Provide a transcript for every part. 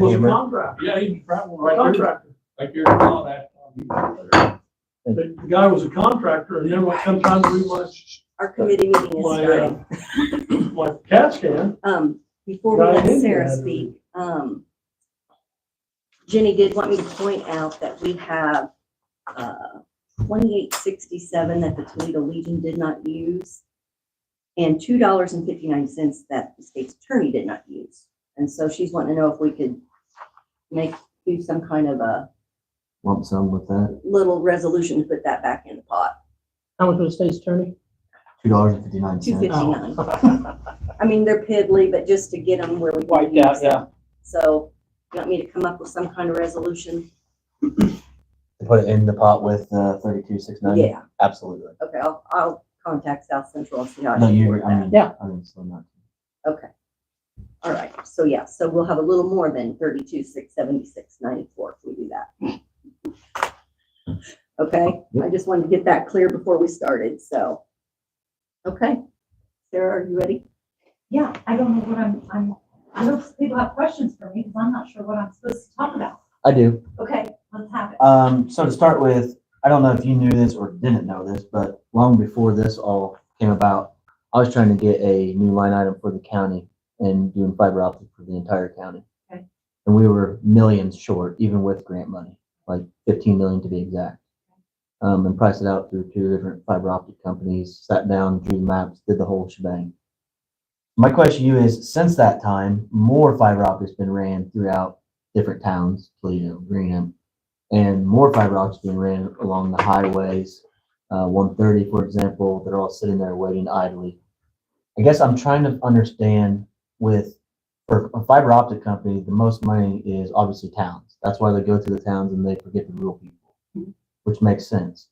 Was a hammer. contractor. Yeah, he's traveling A right here, contractor. like you're not at. The guy was a contractor, and then what sometimes we want Our committee meeting is my, starting. my CAT scan. Before we let Right in Sarah there. speak, Jenny did want me to point out that we have 2867 that the Toledo Legion did not use, and $2.59 that the state's attorney did not use. And so she's wanting to know if we could do some kind of a Lump sum with that. little resolution to put that back in the pot. How much was the state's attorney? $2.59. $2.59. I mean, they're piddly, but just to get them where we can Wiped use out, them. yeah. So you want me to come up with some kind of resolution? Put it in the pot with 32,690. Yeah. Absolutely. Okay, I'll contact South Central and see how I No, can you. work I that. mean, Yeah. I mean, so not. Okay. All right. So yeah, so we'll have a little more than 32,676.94 if we do that. Okay. Yep. I just wanted to get that clear before we started. So, okay. Sarah, are you ready? Yeah, I don't know what I hope people have questions for me because I'm not sure what I'm supposed to talk about. I do. Okay, let's have it. So to start with, I don't know if you knew this or didn't know this, but long before this all came about, I was trying to get a new line item for the county and doing fiber optic for the entire county. Okay. And we were millions short, even with grant money, like 15 million to be exact. And priced it out through 2 different fiber optic companies, sat down, drew the maps, did the whole shebang. My question to you is, since that time, more fiber optics been ran throughout different towns, Toledo, Greenham, and more fiber optics being ran along the highways, 130, for example, that are all sitting there waiting idly. I guess I'm trying to understand for a fiber optic company, the most money is obviously towns. That's why they go to the towns and they forget the rural people, which makes sense.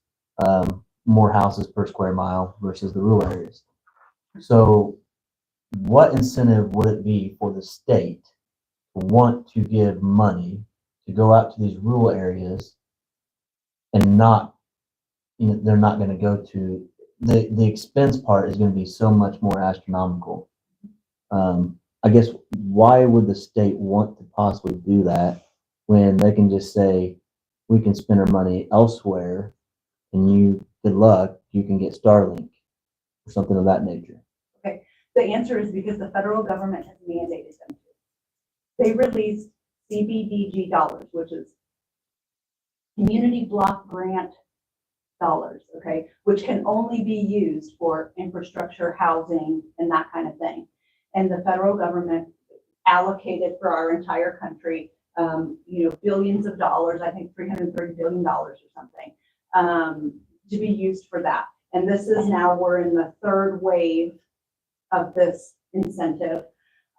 More houses per square mile versus the rural areas. So what incentive would it be for the state to want to give money to go out to these rural areas and not, they're not going to go to, the expense part is going to be so much more astronomical. I guess why would the state want to possibly do that when they can just say, we can spend our money elsewhere and good luck, you can get Starlink or something of that nature? The answer is because the federal government has mandated them to. They released CBDG dollars, which is community block grant dollars, okay, which can only be used for infrastructure, housing, and that kind of thing. And the federal government allocated for our entire country, billions of dollars, I think $330 billion or something, to be used for that. And this is now, we're in the 3rd wave of this incentive.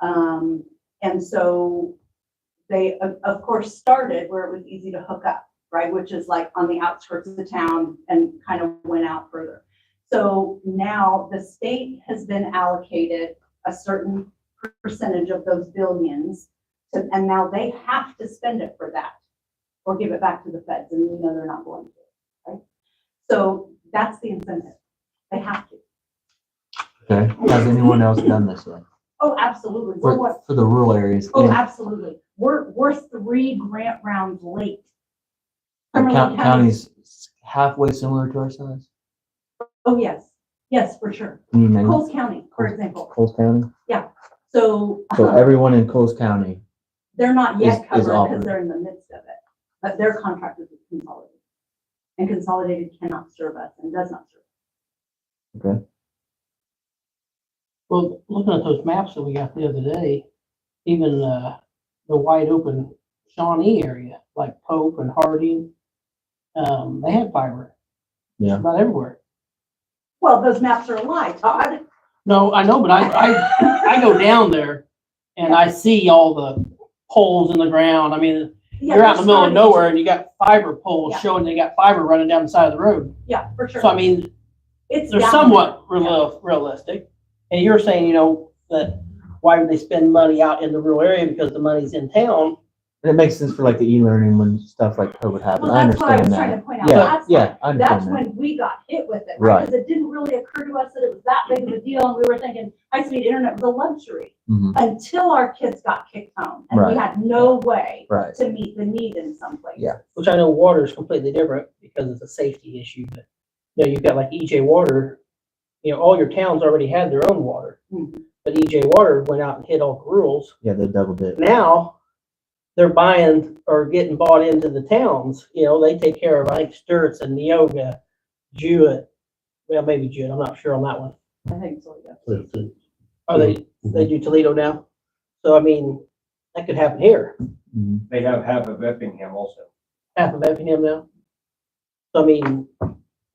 And so they, of course, started where it was easy to hook up, right? Which is like on the outskirts of the town and kind of went out further. So now the state has been allocated a certain percentage of those billions, and now they have to spend it for that or give it back to the feds, and we know they're not going to, right? So that's the incentive. They have to. Okay. Has anyone else done this yet? Oh, absolutely. For the rural areas? Oh, absolutely. We're 3 grant rounds late. Cumberland County's halfway similar to our size? Oh, yes. Yes, for sure. Can you name it? Coles County, for example. Coles County? So Everyone in Coles County, they're not yet is covered offered. because they're in the midst of it, but their contract is with Consolidated. And Consolidated cannot serve us and does not serve us. okay. Well, looking at those maps that we got the other day, even the wide open Shawnee area, like Pope and Harding, they had fiber. Yeah. About everywhere. Well, those maps are a lie, Todd. No, I know, but I go down there and I see all the poles in the ground. I mean, Yeah, you're out in the middle of they're nowhere starting and you got fiber poles Yeah. showing they got fiber running down the side of the road. to. Yeah, for sure. So, I mean, It's they're down somewhat there. realistic. And you're saying, that why would they spend money out in the rural area because the money's in town? And it makes sense for like the e-learning when stuff like COVID happened. Well, I that's what I was understand trying that. to point out. Yeah, That's yeah, I That's understand that. when we got hit with it, Right. right? Because it didn't really occur to us that it was that big of a deal, and we were thinking high-speed internet was a luxury Mhm. until our kids got kicked home, and we Right. had no way Right. to meet the need in some places. Yeah. Which I know water is completely different because it's a safety issue, but, you know, you've got like EJ Water, you know, all your towns already had their own water. Mhm. But EJ Water went out and hit all the rules. Yeah, they doubled it. Now, they're buying or getting bought into the towns, you know, they take care of, I think, Sturts and Neoga, Jewett, well, maybe Jewett, I'm not sure on that one. I think so, yeah. Oh, they do Toledo now? So, I mean, that could happen here, Mhm. They have half of Effingham also. half of Effingham now. So, I mean,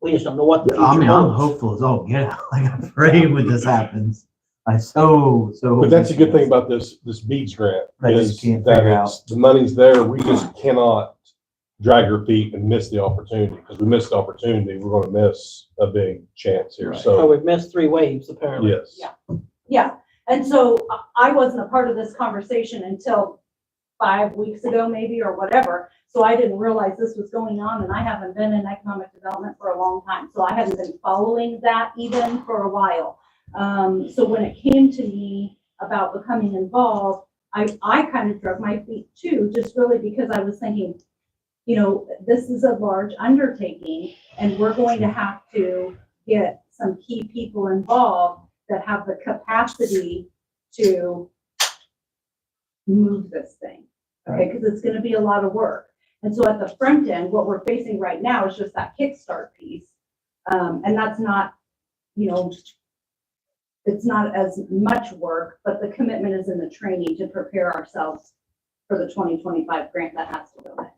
we just don't know what the I future mean, I'm holds. hopeful as all get out. Like, I'm praying when this happens. I so. But that's a good thing about this Beads grant, That you is can't that figure it's, the money's there, we just cannot drag our feet and miss the opportunity, because we missed the opportunity, we're gonna miss a big chance here, Right. So so, we've missed 3 waves apparently. yes. Yeah. Yeah, and so I wasn't a part of this conversation until 5 weeks ago, maybe, or whatever. So I didn't realize this was going on, and I haven't been in economic development for a long time. So I hadn't been following that even for a while. So when it came to me about becoming involved, I kind of drug my feet too, just really because I was thinking, you know, this is a large undertaking, and we're going to have to get some key people involved that have the capacity to move this thing, okay? Because it's gonna be a lot of work. And so at the front end, what we're facing right now is just that kickstart piece. And that's not, you know, it's not as much work, but the commitment is in the training to prepare ourselves for the 2025 grant that has to go in.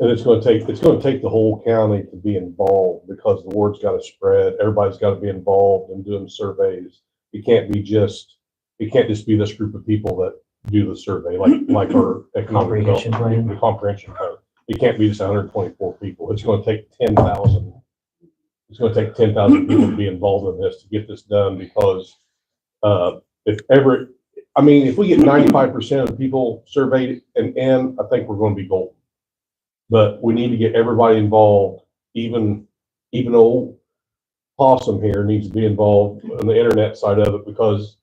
And it's gonna take the whole county to be involved, because the word's gotta spread, everybody's gotta be involved in doing surveys. It can't just be this group of people that do the survey, like our economic Comprehension development, plan. the comprehension plan. It can't be just 124 people, it's gonna take 10,000. It's gonna take 10,000 people to be involved in this, to get this done, because, if we get 95% of the people surveyed and in, I think we're gonna be golden. But we need to get everybody involved, even old Possum here needs to be involved on the internet side of it, because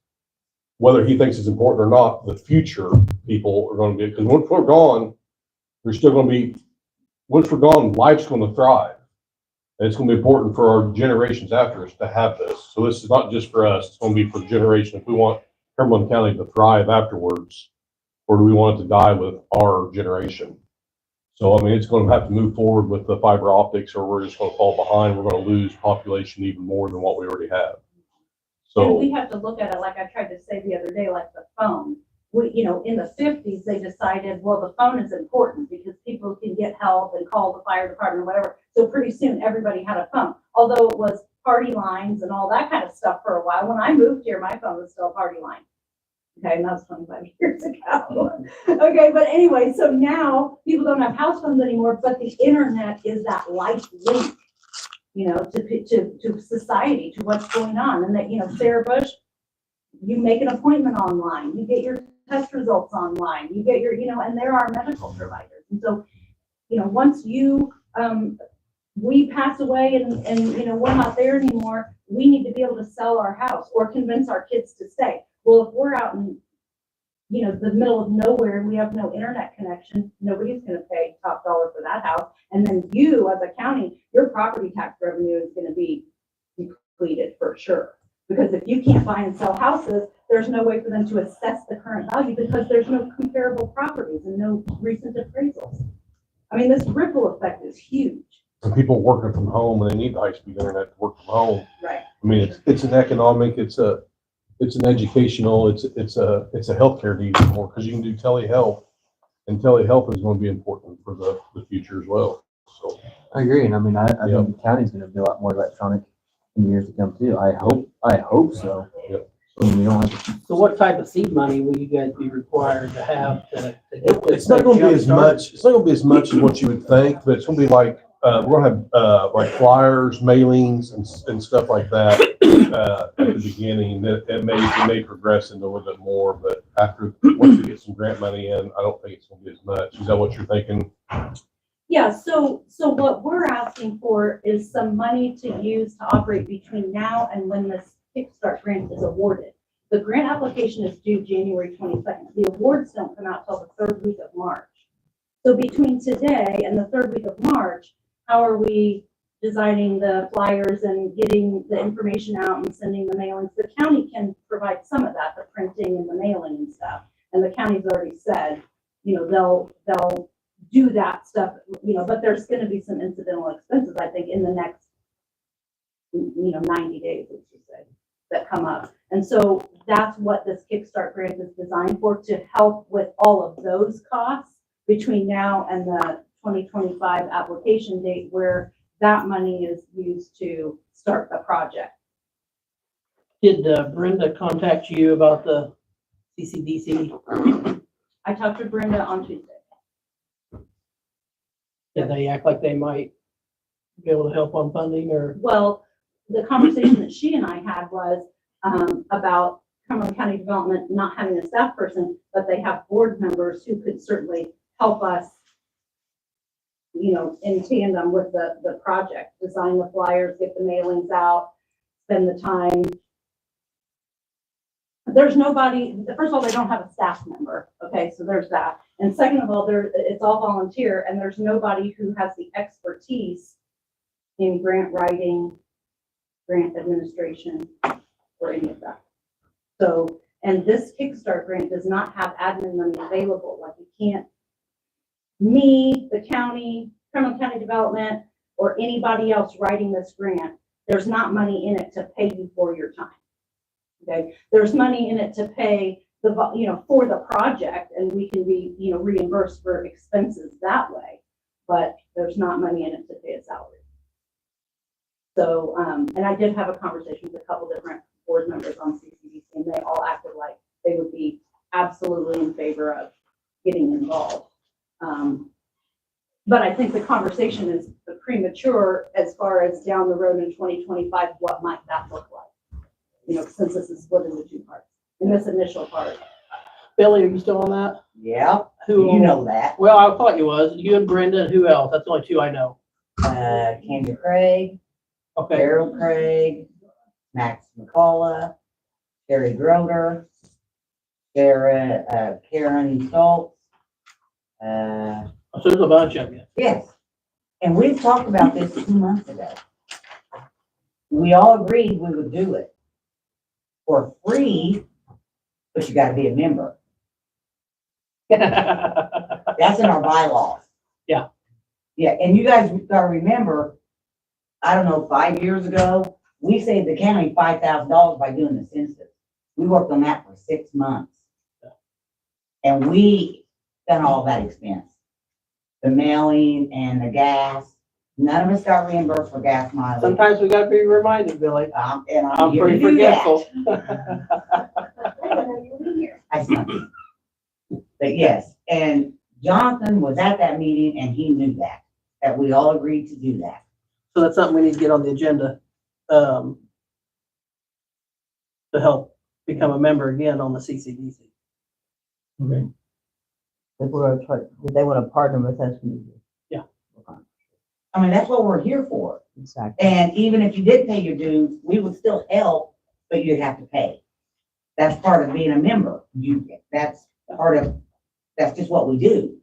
whether he thinks it's important or not, the future people are gonna be, because once we're gone, there's still gonna be, once we're gone, life's gonna thrive. And it's gonna be important for our generations after us to have this. So this is not just for us, it's gonna be for generations. If we want Cumberland County to thrive afterwards, or do we want it to die with our generation? So, I mean, it's gonna have to move forward with the fiber optics, or we're just gonna fall behind. We're gonna lose population even more than what we already have. And So, we have to look at it, like I tried to say the other day, like the phone. We, you know, in the 50s, they decided, well, the phone is important because people can get help and call the fire department or whatever. So pretty soon, everybody had a phone, although it was party lines and all that kind of stuff for a while. When I moved here, my phone was still a party line. Okay, and that was 25 years ago. Okay, but anyway, so now people don't have house phones anymore, but the internet is that life link, you know, to society, to what's going on. And that, you know, Sarah Bush, you make an appointment online, you get your test results online, you get your, you know, and there are medical providers. And so, you know, once you, we pass away and, you know, we're not there anymore, we need to be able to sell our house or convince our kids to stay. Well, if we're out in, you know, the middle of nowhere and we have no internet connection, nobody's gonna pay top dollar for that house. And then you, as a county, your property tax revenue is gonna be depleted for sure. Because if you can't buy and sell houses, there's no way for them to assess the current value because there's no comparable properties and no recent appraisals. I mean, this ripple effect is huge. and people working from home, and they need the high-speed internet to work from home. Right. I mean, it's an economic, it's an educational, it's a healthcare need anymore, because you can do telehealth, and telehealth is going to be important for the future as well. So, I agree, and I mean, I Yeah. think the county's gonna be a lot more electronic in the years to come too. I hope so. Yep. I mean, we don't have to. So what type of seed money will you guys be required to have to get this? it's not going to be as jump started? much. It's not going to be as much as what you would think, but it's going to be like we're going to have like flyers, mailings, and stuff like that at the beginning. It may progress into a little bit more, but after, once we get some grant money in, I don't think it's gonna be as much. Is that what you're thinking? Yeah, so what we're asking for is some money to use to operate between now and when this Kickstart grant is awarded. The grant application is due January 22nd. The awards don't come out till the third week of March. So between today and the third week of March, how are we designing the flyers and getting the information out and sending the mailings? The county can provide some of that, the printing and the mailing and stuff. And the county's already said, they'll do that stuff, but there's gonna be some incidental expenses, I think, in the next, 90 days, let's just say, that come up. And so that's what this Kickstart grant is designed for, to help with all of those costs between now and the 2025 application date, where that money is used to start the project. Did Brenda contact you about the CCDC? I talked to Brenda on Tuesday. Did they act like they might be able to help on funding, or? Well, the conversation that she and I had was about Cumberland County Development not having a staff person, but they have board members who could certainly help us, in tandem with the project, design the flyers, get the mailings out, spend the time. There's nobody, first of all, they don't have a staff member, okay, so there's that. And second of all, it's all volunteer, and there's nobody who has the expertise in grant writing, grant administration, or any of that. So, and this Kickstart grant does not have admin money available. Like, you can't, me, the county, Cumberland County Development, or anybody else writing this grant, there's not money in it to pay you for your time. Okay, there's money in it to pay for the project, and we can be, reimbursed for expenses that way, but there's not money in it to pay a salary. So, and I did have a conversation with a couple different board members on CCDC, and they all acted like they would be absolutely in favor of getting involved. But I think the conversation is premature as far as down the road in 2025, what might that look like? Since this is split into two parts, in this initial part. Billy, are you still on that? Yeah, Who? you know that. Well, I thought you was. You and Brenda, and who else? That's the only two I know. Candy Craig, Okay. Daryl Craig, Max McCullough, Terry Groder, Sarah, Karen Stoltz. So there's a bunch of you. Yes, and we talked about this 2 months ago. We all agreed we would do it for free, but you gotta be a member. That's in our bylaws. Yeah. Yeah, and you guys gotta remember, I don't know, 5 years ago, we saved the county $5,000 by doing the census. We worked on that for 6 months. And we done all that expense. The mailing and the gas. None of us got reimbursed for gas mileage. Sometimes we gotta be reminded, Billy. And I'm here pretty to do that. forgetful. That's nothing. But yes, and Jonathan was at that meeting and he knew that we all agreed to do that. So that's something we need to get on the agenda, to help become a member again on the CCDC. Okay. If we're gonna try, if they wanna partner with us, we do. Yeah. I mean, that's what we're here for. Exactly. And even if you did pay your dues, we would still help, but you'd have to pay. That's part of being a member. That's just what we do.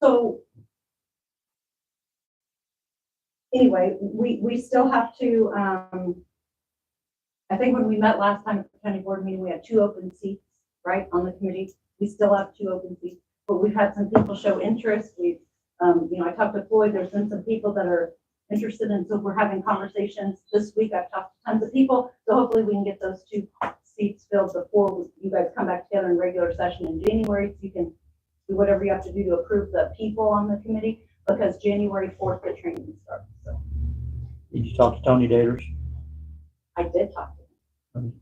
So anyway, we still have to, I think when we met last time at the county board meeting, we had 2 open seats, right, on the committee. We still have 2 open seats, but we've had some people show interest. We've, I talked to Floyd, there's been some people that are interested in, so we're having conversations this week. I've talked to tons of people, so hopefully we can get those 2 seats filled before you guys come back together in regular session in January, so you can do whatever you have to do to approve the people on the committee, because January 4th, the training starts, so. Did you talk to Tony Daters? I did talk to him.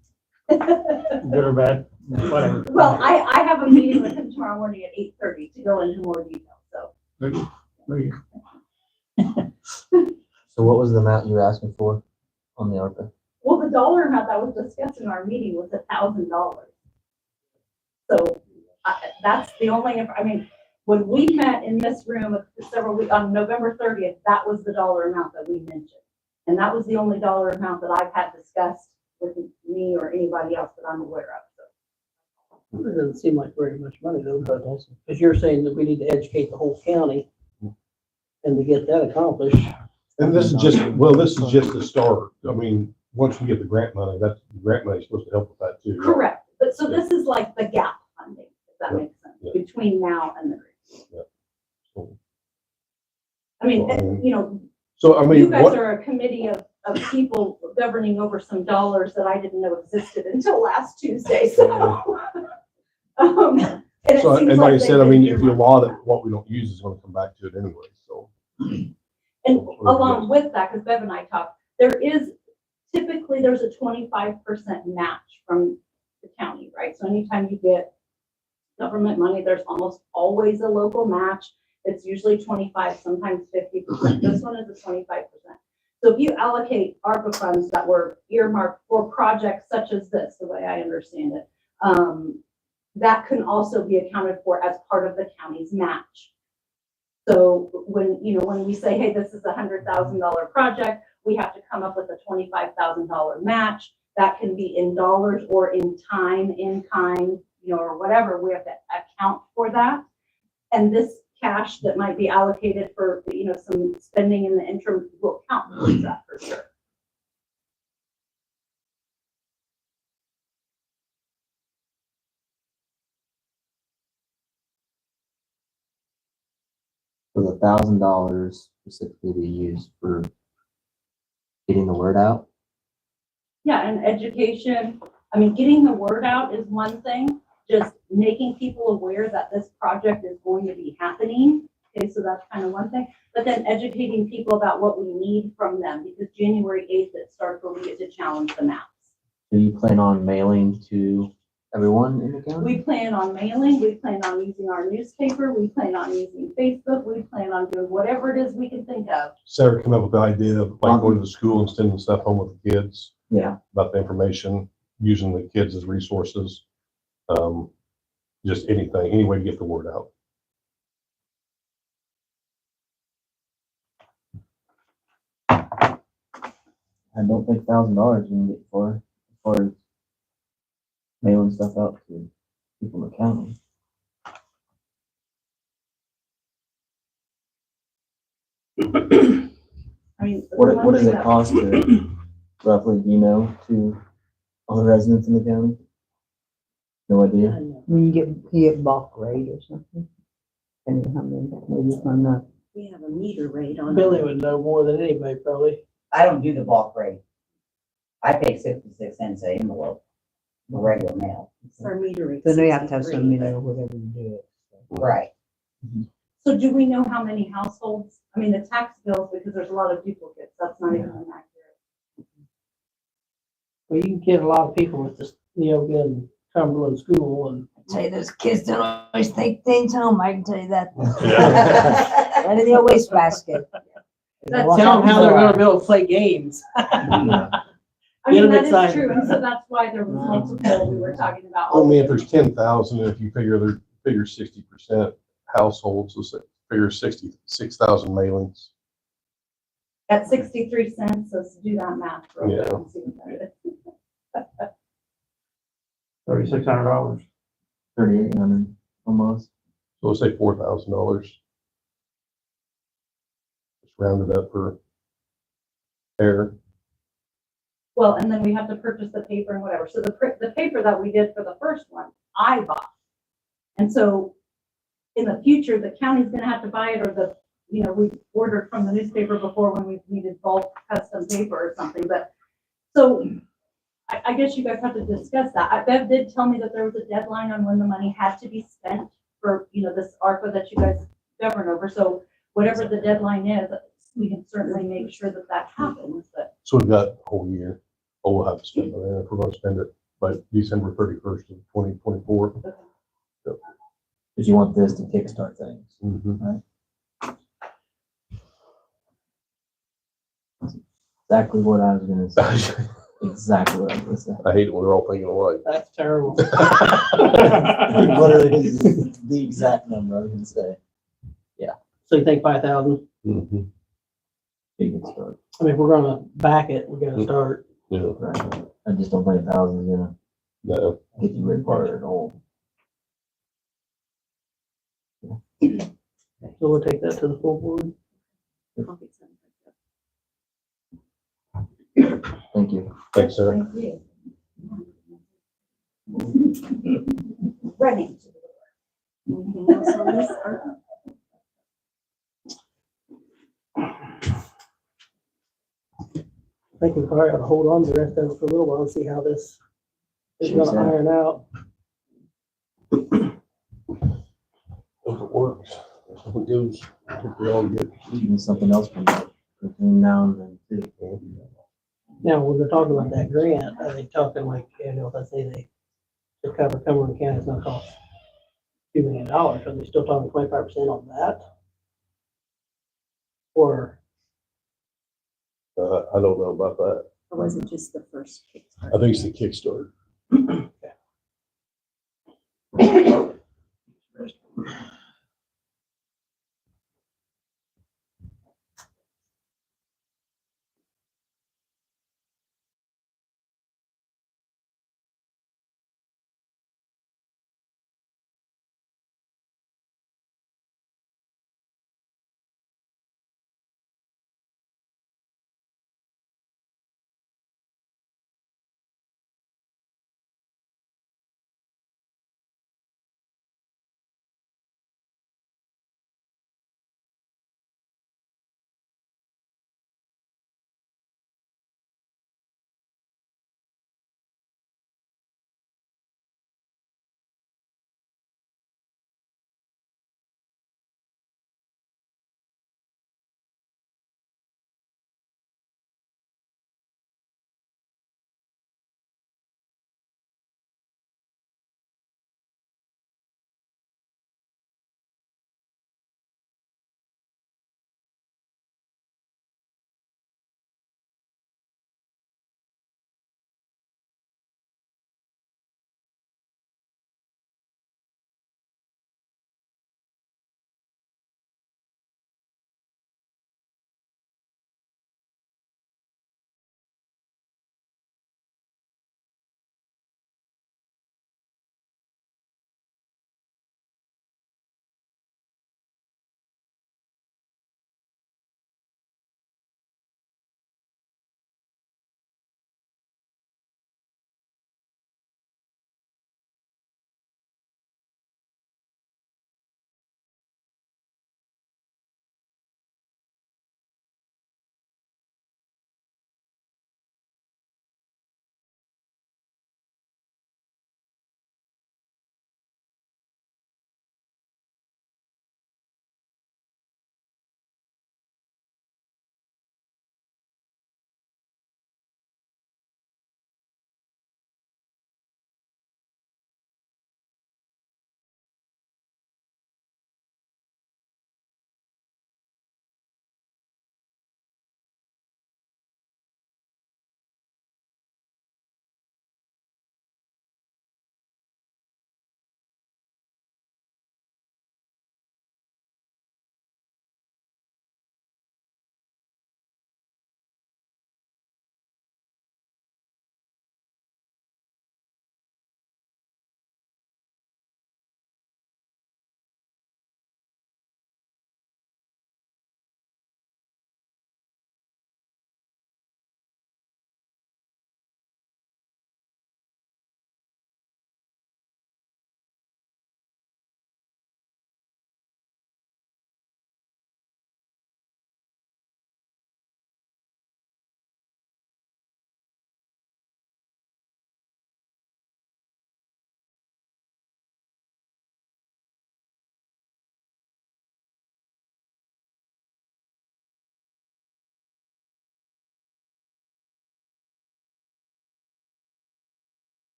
Good or bad? Whatever. Well, I have a meeting with him tomorrow morning at 8:30 to go into more detail, so. Very good. So what was the amount you were asking for on the ARPA? Well, the dollar amount that was discussed in our meeting was $1,000. So that's the only, I mean, when we met in this room several weeks, on November 30th, that was the dollar amount that we mentioned. And that was the only dollar amount that I've had discussed with me or anybody else that I'm aware of. So. It doesn't seem like very much money though, but because you're saying that we need to educate the whole county. And to get that accomplished, And this is just, well, this is just the start. I mean, once we get the grant money, that's, the grant money is supposed to help with that too. Correct. But so this is like the gap funding, if that Yeah. makes sense, Yeah. between now and the grant. So, I mean, Well, you know, So, I you mean, guys what, are a committee of people governing over some dollars that I didn't know existed until last Tuesday, so. And it so, seems and like I they've said, I been mean, if you earmarked. allot it, what we don't use is gonna come back to it anyway, so. And along with that, because Bev and I talked, typically there's a 25% match from the county, right? So anytime you get government money, there's almost always a local match. It's usually 25, sometimes 50%. This one is a 25%. So if you allocate ARPA funds that were earmarked for projects such as this, the way I understand it, that can also be accounted for as part of the county's match. So when we say, hey, this is a $100,000 project, we have to come up with a $25,000 match. That can be in dollars or in time, in kind, or whatever. We have to account for that. And this cash that might be allocated for, some spending in the interim will count towards that for sure. For the $1,000 specifically to be used for getting the word out. Yeah, and education, I mean, getting the word out is one thing, just making people aware that this project is going to be happening. Okay, so that's kind of one thing, but then educating people about what we need from them, because January 8th, it starts where we get to challenge the maps. Do you plan on mailing to everyone in the county? We plan on mailing, we plan on using our newspaper, we plan on using Facebook, we plan on doing whatever it is we can think of. Sarah came up with the idea of like going to the school and sending stuff home with the kids. Yeah. About the information, using the kids as resources. Just anything, any way to get the word out. I don't think $1,000 you can get for as far as mailing stuff out to people in the county. I mean, the What one does thing it that- cost to roughly, to all the residents in the county? No idea. When you get bulk rate or something. And how many, maybe I'm not. We have a meter rate on. Billy would know more than anybody probably. I don't do the bulk rate. I pay 66 cents an envelope, the regular mail. Our meter rate. Then they have to have 63, some, but- or whatever to do it. Right. So do we know how many households, I mean, the tax bills, because there's a lot of duplicates, that's not even accurate. Well, you can get a lot of people with this, getting Cumberland school and. Tell you, those kids don't always take things home, I can tell you that. Yeah. Right in the waste basket. That's- Tell them how they're gonna be able to play games. I Get mean, them that is excited. true, and so that's why there was multiple, we were talking about. I mean, if there's 10,000, if you figure 60% households, let's say, figure 6,000 mailings. At 63 cents, let's do that math real quick Yeah. and see what that is. $3,600. 3,800 almost. So let's say $4,000. Just round it up for air. Well, and then we have to purchase the paper and whatever. So the paper that we did for the first one, I bought. And so in the future, the county's gonna have to buy it, or we ordered from the newspaper before when we needed bulk custom paper or something, but so I guess you guys have to discuss that. Bev did tell me that there was a deadline on when the money had to be spent for, this ARPA that you guys govern over. So whatever the deadline is, we can certainly make sure that that happens, but. So we've got a whole year. We'll have to spend it, if we're gonna spend it by December 31st of 2024. Because you want this to kickstart things. Mhm. Exactly what I was gonna say. exactly what I was gonna say. I hate it when they're all thinking alike. That's terrible. Literally, the exact number I was gonna say. So you think 5,000? Mhm. Big start. I mean, if we're gonna back it, we're gonna start. Yeah, Right. I just don't think 1,000 is gonna no, get you very far at all. So we'll take that to the full board. I'll get something. Thank you. thanks, Sarah. Thank you. Running. Anything else on this, ARPA? I think we probably ought to hold on to the rest of it for a little while and see how this is Sure, gonna Sam. iron out. If it works, if it goes, I think we all get. Even something else from that between now and then too. Now, when they're talking about that grant, are they talking like, you know, let's say they, to cover Cumberland County, it's gonna cost $2 million, are they still talking 25% on that? Or, I don't know about that. Or was it just the first kickstart? I think it's the Kickstarter.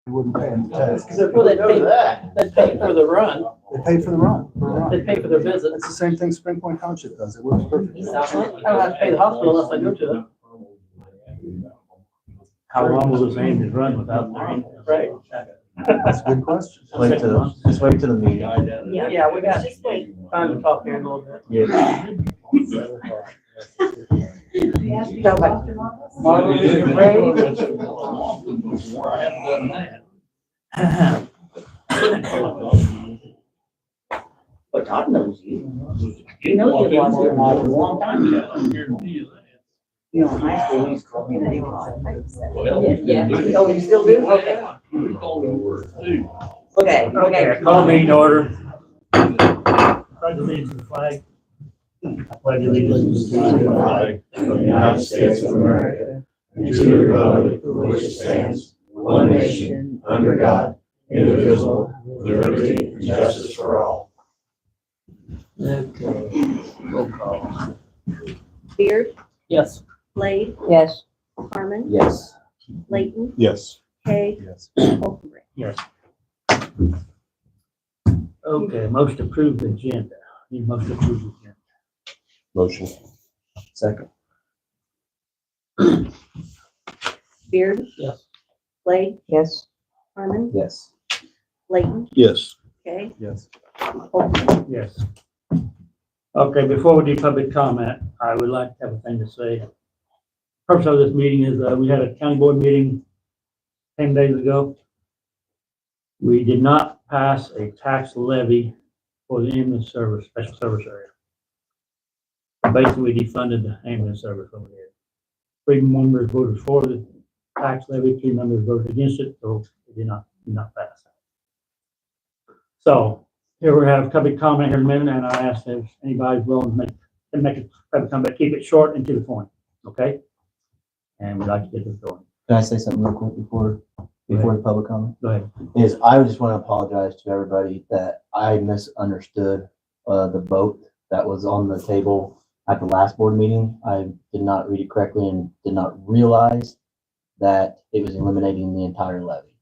They wouldn't pay any tax. Well, they pay for the run. They pay for the run. for the They run. pay for their visit. It's the same thing Spring Point Township does. It works perfectly. I don't have to pay the hospital unless I go to it. How long will this ambulance run without their ambulance? Right. That's a good question. Just wait till the meeting. Yeah, we got time to talk here in a little bit. Yeah. Marlon, you ready? But Todd knows you. You know you lost your mom a long time ago. You know, in high school, we used to call me the Yeah. Oh, you still do? Okay. Okay, okay. Call meeting order. Pledge allegiance to the flag. Pledge allegiance to the flag of the United States of America and to the republic for which it stands, one nation, under God, indivisible, with liberty and justice for all. Okay. Roll call. Beard, Yes. Blade, Yes. Harmon, Yes. Layton, Yes. Hay, Yes. Holcomb. Yes. Okay, most approved agenda. Need most approved agenda. Motion. Second. Beard, Yes. Blade, Yes. Harmon, Yes. Layton, Yes. Hay, Yes. Holcomb. Yes. Okay, before we do public comment, I would like to have a thing to say. Purpose of this meeting is, we had a county board meeting 10 days ago. We did not pass a tax levy for the ambulance service, special service area. Basically, we defunded the ambulance service over there. 3 members voted for the tax levy, 3 members voted against it, so it did not pass. So here we have public comment here in a minute, and I asked if anybody's willing to make a public comment, keep it short and to the point, okay? And we'd like to get this going. Can I say something real quick before the public comment? Go ahead. Is I just want to apologize to everybody that I misunderstood the vote that was on the table at the last board meeting. I did not read it correctly and did not realize that it was eliminating the entire levy.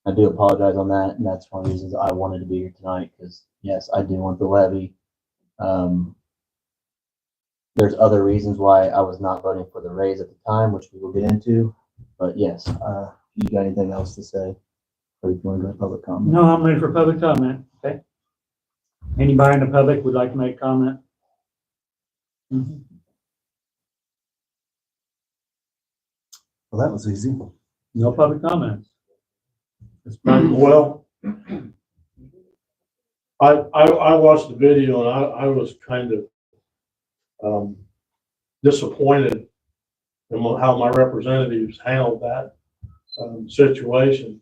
I do apologize on that, and that's one of the reasons I wanted to be here tonight, because yes, I do want the levy. There's other reasons why I was not voting for the raise at the time, which we will get into, but yes, you got anything else to say? Or if you want to go to public comment? No, I'm ready for public comment, okay? Anybody in the public would like to make comment? Well, that was easy. No public comments. It's fine. Well, I watched the video and I was kind of disappointed in how my representatives handled that situation.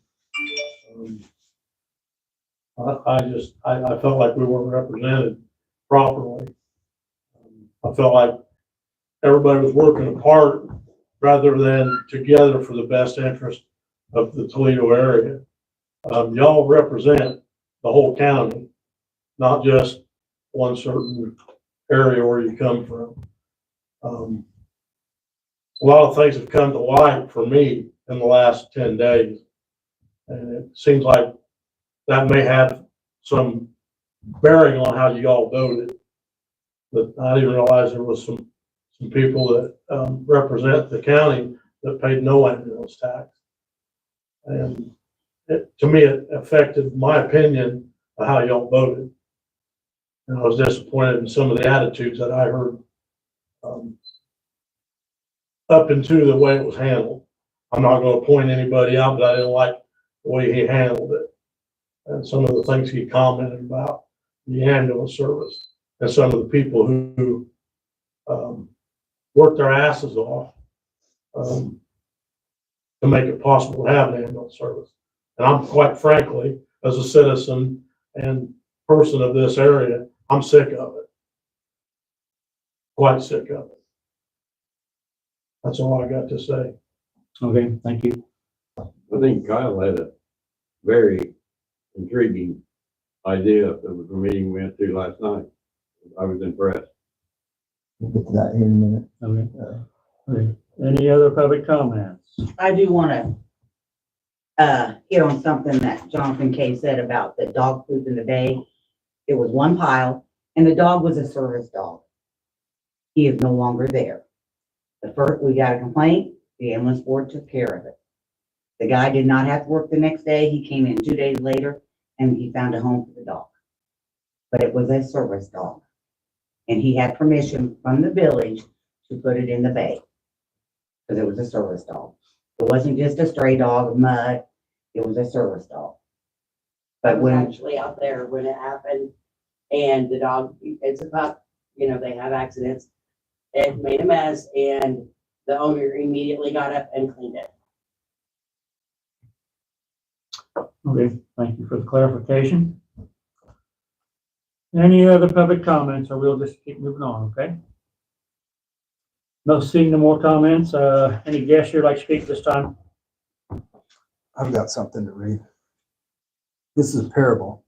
I felt like we weren't represented properly. I felt like everybody was working apart rather than together for the best interest of the Toledo area. Y'all represent the whole county, not just one certain area where you come from. A lot of things have come to light for me in the last 10 days. And it seems like that may have some bearing on how you all voted. But I didn't realize there was some people that represent the county that paid no ambulance tax. And to me, it affected my opinion of how y'all voted. And I was disappointed in some of the attitudes that I heard up into the way it was handled. I'm not going to point anybody out, but I didn't like the way he handled it. And some of the things he commented about the ambulance service and some of the people who worked their asses off to make it possible to have an ambulance service. And I'm quite frankly, as a citizen and person of this area, I'm sick of it. Quite sick of it. That's all I got to say. Okay, thank you. I think Kyle had a very intriguing idea of the meeting we went to last night. I was impressed. We'll get to that here in a minute. Okay. Okay. Any other public comments? I do want to hit on something that Jonathan Kay said about the dog poop in the bay. It was one pile, and the dog was a service dog. He is no longer there. The first, we got a complaint, the ambulance board took care of it. The guy did not have to work the next day. He came in 2 days later, and he found a home for the dog. But it was a service dog. And he had permission from the village to put it in the bay, because it was a service dog. It wasn't just a stray dog of mud, it was a service dog. I But was when, actually out there when it happened, and the dog, it's a pup, you know, they have accidents. It made a mess, and the owner immediately got up and cleaned it. Okay, thank you for the clarification. Any other public comments, or we'll just keep moving on, okay? No, seeing no more comments, any guests here like to speak this time? I've got something to read. This is a parable.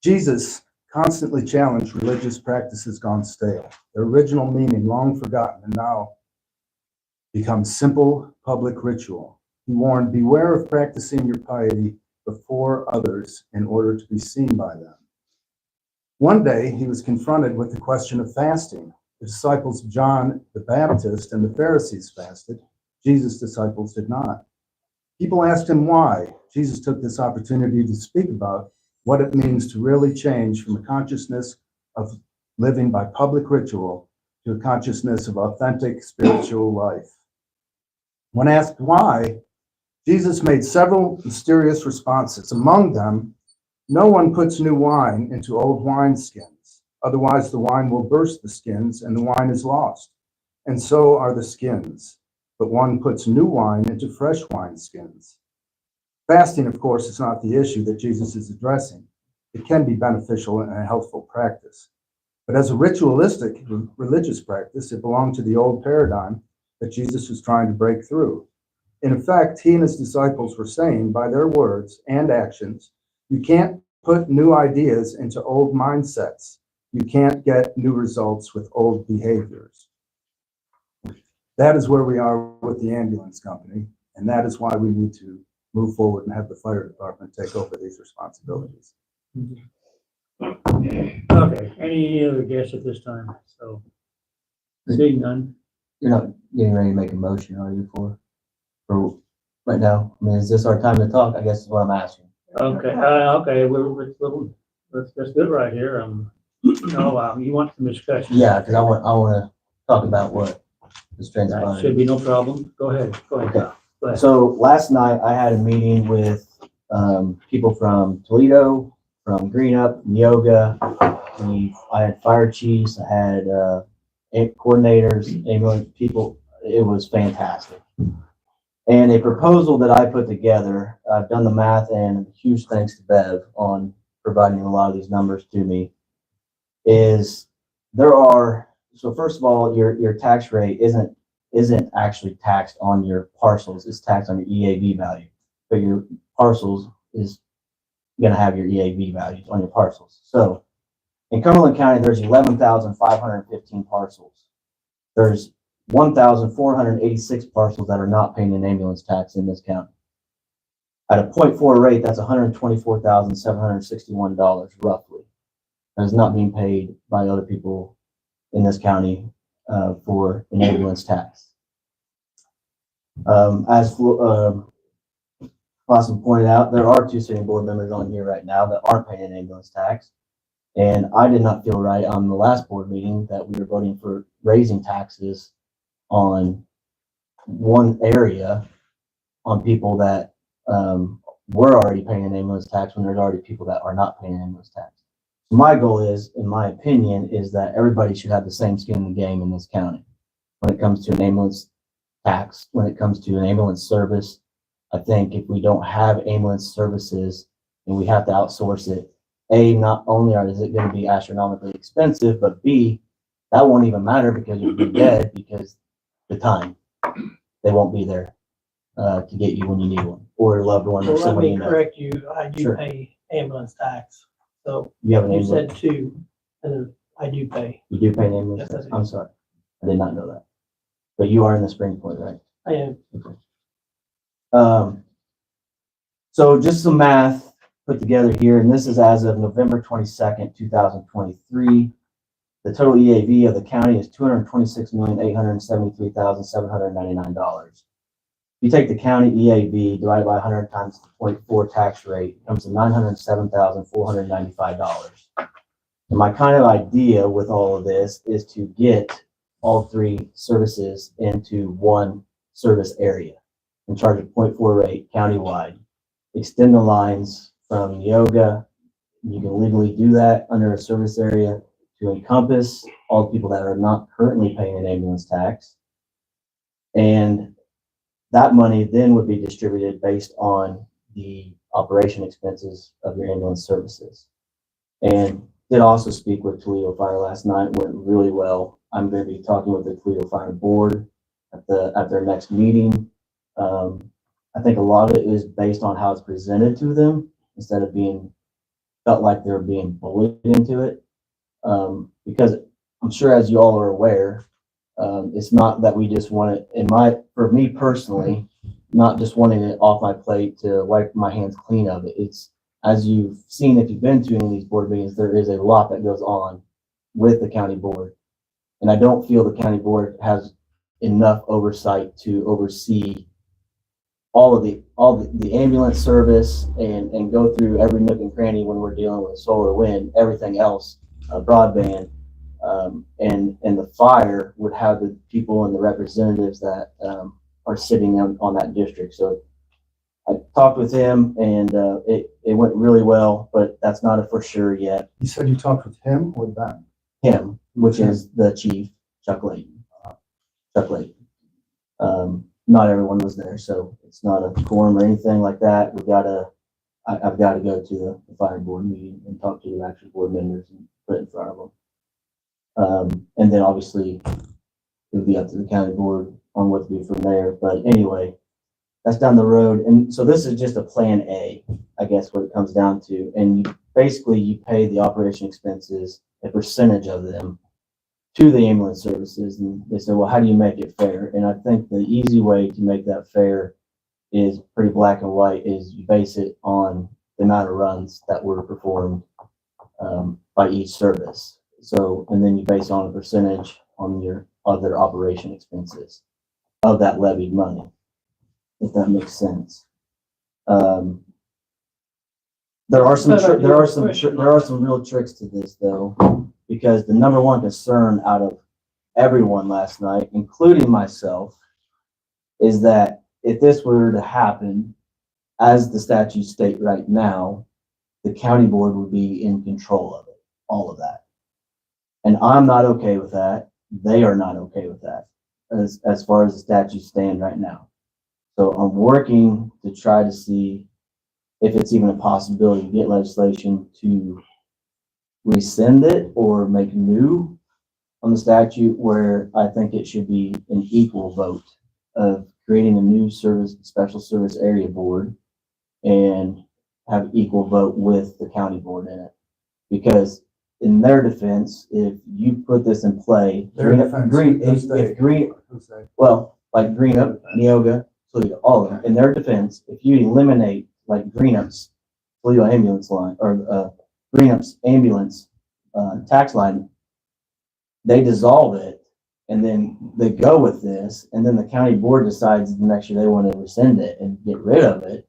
Jesus constantly challenged religious practices gone stale, their original meaning long forgotten and now becomes simple public ritual. He warned, beware of practicing your piety before others in order to be seen by them. One day he was confronted with the question of fasting. The disciples of John the Baptist and the Pharisees fasted. Jesus' disciples did not. People asked him why. Jesus took this opportunity to speak about what it means to really change from a consciousness of living by public ritual to a consciousness of authentic spiritual life. When asked why, Jesus made several mysterious responses. Among them, no one puts new wine into old wineskins. Otherwise, the wine will burst the skins and the wine is lost. And so are the skins. But one puts new wine into fresh wineskins. Fasting, of course, is not the issue that Jesus is addressing. It can be beneficial and a healthful practice. But as a ritualistic religious practice, it belonged to the old paradigm that Jesus was trying to break through. In effect, he and his disciples were saying by their words and actions, you can't put new ideas into old mindsets. You can't get new results with old behaviors. That is where we are with the ambulance company, and that is why we need to move forward and have the fire department take over these responsibilities. Okay, any other guests at this time? So, seeing none, You're not getting ready to make a motion, are you, for right now? I mean, is this our time to talk? I guess is what I'm asking. okay, okay, let's do it right here, no, you want some discussion? Yeah, because I want to talk about what is That transpiring. should be no problem, go ahead, go ahead. Go ahead. So last night I had a meeting with people from Toledo, from Green Up, Neoga. I had fire chiefs, I had coordinators, ambulance people. It was fantastic. And a proposal that I put together, I've done the math, and huge thanks to Bev on providing a lot of these numbers to me, is so first of all, your tax rate isn't actually taxed on your parcels, it's taxed on your EAV value. But your parcels is gonna have your EAV values on your parcels. So in Cumberland County, there's 11,515 parcels. There's 1,486 parcels that are not paying an ambulance tax in this county. At a 0.4 rate, that's $124,761 roughly. That is not being paid by other people in this county for an ambulance tax. As Lawson pointed out, there are 2 city board members on here right now that aren't paying an ambulance tax. And I did not feel right on the last board meeting that we were voting for raising taxes on one area on people that were already paying an ambulance tax when there's already people that are not paying an ambulance tax. So my goal is, in my opinion, is that everybody should have the same skin in the game in this county. When it comes to an ambulance tax, when it comes to an ambulance service, I think if we don't have ambulance services and we have to outsource it, A, not only is it going to be astronomically expensive, but B, that won't even matter because you'll be dead because the time they won't be there to get you when you need one, or a loved one, or Well, let somebody me you know. correct you, I do Sure. pay ambulance tax, so You have an you ambulance. said 2, and then I do pay, You do pay an ambulance Yes, I tax? do. I'm sorry, I did not know that. But you are in the Spring Point, right? I am, So just some math put together here, and this is as of November 22nd, 2023. The total EAV of the county is $226,873,799. If you take the county EAV divided by 100 times the 0.4 tax rate, it comes to $907,495. And my kind of idea with all of this is to get all three services into one service area and charge a 0.4 rate countywide. Extend the lines from Neoga. You can legally do that under a service area to encompass all the people that are not currently paying an ambulance tax. And that money then would be distributed based on the operation expenses of your ambulance services. And did also speak with Toledo Fire last night, went really well. I'm going to be talking with the Toledo Fire Board at their next meeting. I think a lot of it is based on how it's presented to them instead of being felt like they're being bullied into it. Because I'm sure, as you all are aware, it's not that we just want it, for me personally, not just wanting it off my plate to wipe my hands clean of it. It's, as you've seen, if you've been to any of these board meetings, there is a lot that goes on with the county board. And I don't feel the county board has enough oversight to oversee all the ambulance service and go through every nook and cranny when we're dealing with solar, wind, everything else, broadband, and the fire would have the people and the representatives that are sitting on that district. So I talked with him, and it went really well, but that's not a for sure yet. You said you talked with him or them? Him, which is the chief, Chuck Layton. Not everyone was there, so it's not a quorum or anything like that. I've got to go to the fire board meeting and talk to the actual board members and put it in front of them. And then obviously it'll be up to the county board on what to do from there. But anyway, that's down the road. And so this is just a plan A, I guess, what it comes down to. And you pay the operation expenses, a percentage of them, to the ambulance services. And they said, well, how do you make it fair? And I think the easy way to make that fair is pretty black and white, is you base it on the amount of runs that were performed by each service. So, and then you base on a percentage on your other operation expenses of that levied money, if that makes sense. There are some real tricks to this, though, because the number one concern out of everyone last night, including myself, is that if this were to happen, as the statutes state right now, the county board would be in control of it, all of that. And I'm not okay with that. They are not okay with that, as far as the statutes stand right now. So I'm working to try to see if it's even a possibility to get legislation to rescind it or make new on the statute, where I think it should be an equal vote of creating a new special service area board and have equal vote with the county board in it. Because in their defense, if like Greenup, Neoga, Toledo, all of them, in their defense, if you eliminate like Greenup's Toledo ambulance line, or Greenup's ambulance tax line, they dissolve it, and then they go with this, and then the county board decides the next year they want to rescind it and get rid of it.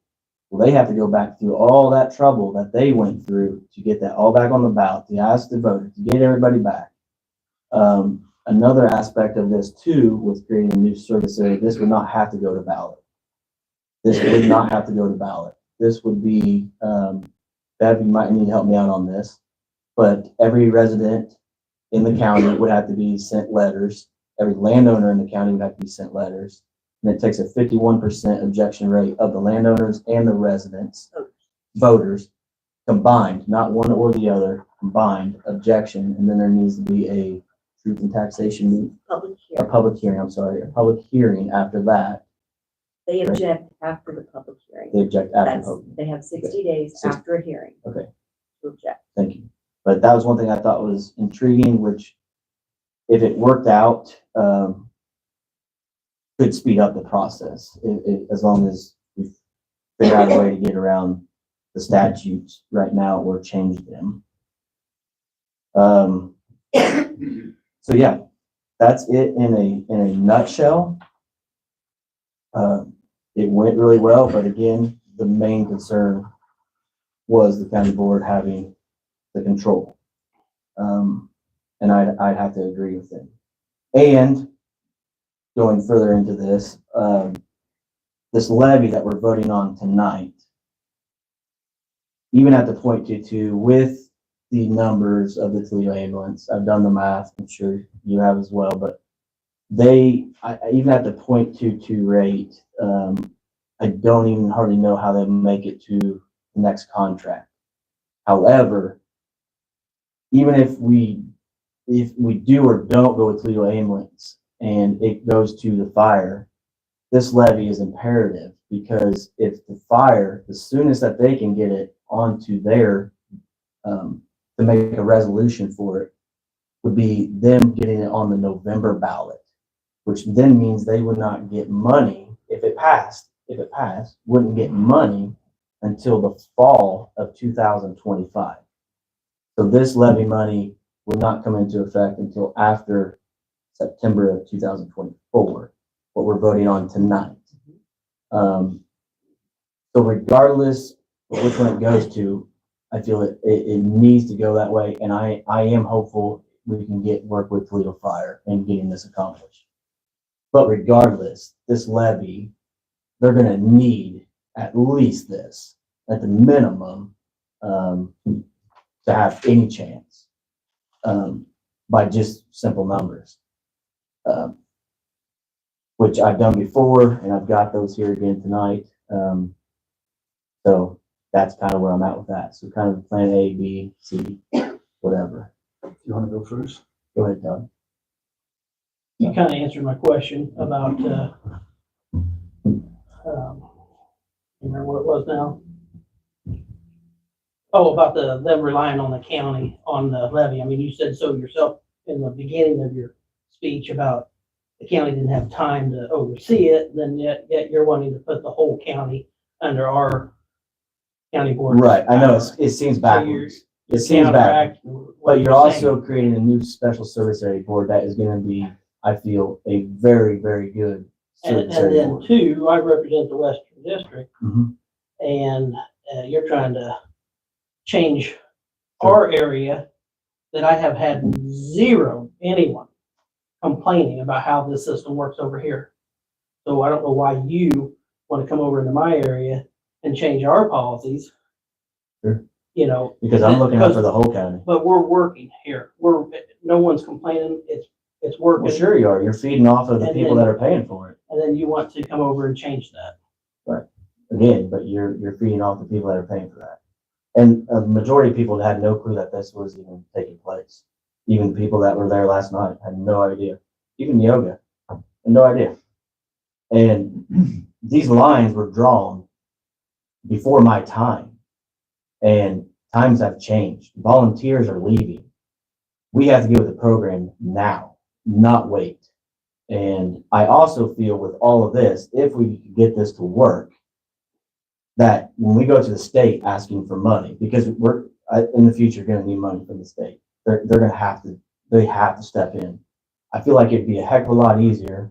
Well, they have to go back through all that trouble that they went through to get that all back on the ballot, to ask the voters, to get everybody back. Another aspect of this too, with creating a new service area, this would not have to go to ballot. This would not have to go to ballot. This would be, Deb, you might need to help me out on this, but every resident in the county would have to be sent letters. Every landowner in the county would have to be sent letters. And it takes a 51% objection rate of the landowners and the residents, voters, combined, not one or the other, combined objection. And then there needs to be a truth and taxation, a public hearing after that. They object after the public hearing. They object after. They have 60 days after a hearing. Okay. To object. Thank you. But that was one thing I thought was intriguing, which if it worked out, could speed up the process, as long as we figure out a way to get around the statutes right now or change them. So yeah, that's it in a nutshell. It went really well, but again, the main concern was the county board having the control. And I'd have to agree with them. And going further into this, this levy that we're voting on tonight, even at the 0.22 with the numbers of the Toledo ambulance, I've done the math, I'm sure you have as well, but even at the 0.22 rate, I don't even hardly know how they make it to the next contract. However, even if we do or don't go with Toledo ambulance and it goes to the fire, this levy is imperative, because if the fire, the soonest that they can get it onto their, to make a resolution for it, would be them getting it on the November ballot, which then means they would not get money if it passed, wouldn't get money until the fall of 2025. So this levy money would not come into effect until after September of 2024, what we're voting on tonight. So regardless of which one it goes to, I feel it needs to go that way. And I am hopeful we can work with Toledo Fire in getting this accomplished. But regardless, this levy, they're gonna need at least this, at the minimum, to have any chance, by just simple numbers. Which I've done before, and I've got those here again tonight. So that's kind of where I'm at with that. So kind of plan A, B, C, whatever. You want to go first? Go ahead, Doug. You kind of answered my question about, remember what it was now? Oh, about them relying on the county on the levy. I mean, you said so yourself in the beginning of your speech about the county didn't have time to oversee it, then yet you're wanting to put the whole county under our county board. Right, I know, it seems backwards. It seems backwards. But you're also creating a new special service area board that is gonna be, I feel, a very, very good And service area then board. two, I represent the Western District, Mhm. and you're trying to change our area that I have had zero anyone complaining about how this system works over here. So I don't know why you want to come over into my area and change our policies. Sure. You know. Because I'm looking out for the whole county. But we're working here. No one's complaining. It's working. Well, sure you are. You're feeding off of the And people then- that are paying for it. And then you want to come over and change that. Again, but you're feeding off the people that are paying for that. And a majority of people had no clue that this was even taking place. Even people that were there last night had no idea. Even yoga, had no idea. And these lines were drawn before my time. And times have changed. Volunteers are leaving. We have to get with the program now, not wait. And I also feel with all of this, if we could get this to work, that when we go to the state asking for money, because we're in the future going to need money from the state, they're going to have to step in. I feel like it'd be a heck of a lot easier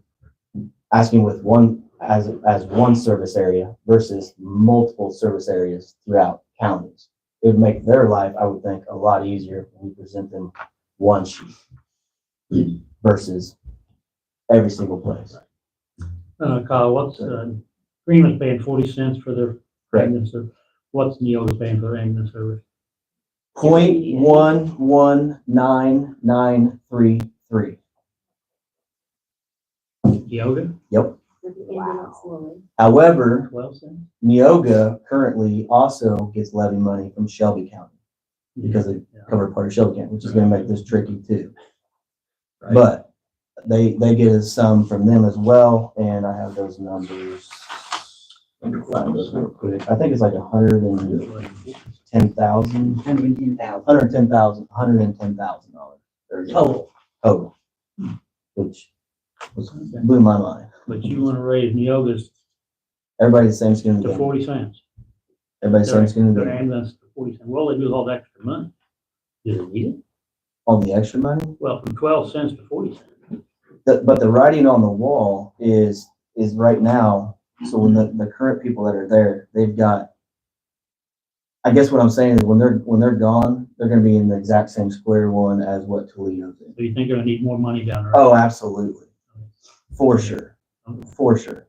asking with one as one service area versus multiple service areas throughout counties. It would make their life, I would think, a lot easier when we present them one sheet versus every single place. Kyle, what's, Freeman's paying 40 cents for their Correct. ambulance service. What's Neoga paying for their ambulance service? 0.11993. Neoga, Yep. With the ambulance lowly. However, 12 cents? Neoga currently also gets levy money from Shelby County because they cover part of Shelby County, which is going to make this tricky too. Right. But they get a sum from them as well, and I have those numbers. Let me find those real quick. I think it's like 110,000. 110,000 $110,000. total. Which blew my mind. But you want to raise Neoga's Everybody's the same skin in the to game. 40 cents. Everybody said it's gonna Their be ambulance to 40 cents. Well, they lose all the extra money. Do they need it? all the extra money. Well, from 12 cents to 40 cents. But the writing on the wall is right now, so when the current people that are there, they've got, I guess what I'm saying is when they're gone, they're gonna be in the exact same square one as what Toledo's in. So you think they're gonna need more money down there? Oh, absolutely. For sure. For sure.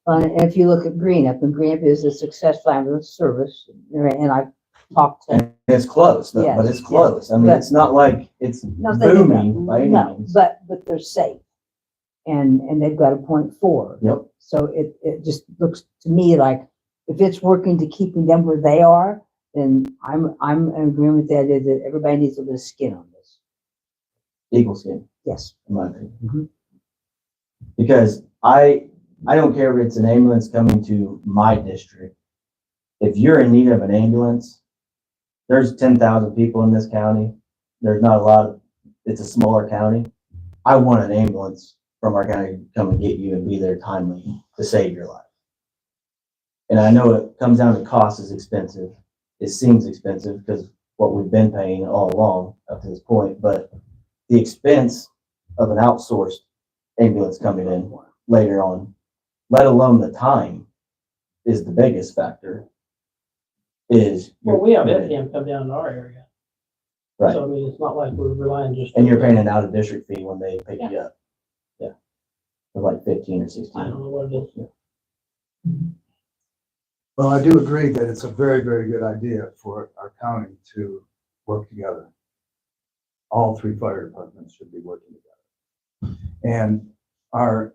And if you look at Greenup, and Greenup is a successful ambulance service, and I've talked to. And it's close, but Yes, it's close. I mean, but- it's not like it's No, they do booming by any No, means. but they're safe. And they've got a .4. Yep. So it just looks to me like if it's working to keeping them where they are, then I'm in agreement with that, is that everybody needs a bit of skin on this. Eagle skin, Yes. in my opinion. Because I don't care if it's an ambulance coming to my district. If you're in need of an ambulance, there's 10,000 people in this county. There's not a lot of, it's a smaller county. I want an ambulance from our county to come and get you and be there timely to save your life. And I know it comes down to cost is expensive. It seems expensive because what we've been paying all along up to this point, but the expense of an outsourced ambulance coming in later on, let alone the time, is the biggest factor. Well, we have FDM come down to our area. Right. So I mean, it's not like we're relying just. And you're paying an out of district fee when they pick you up. Yeah. For like 15 or 16. I don't know what it is. Well, I do agree that it's a very, very good idea for our county to work together. All three fire departments should be working together. And our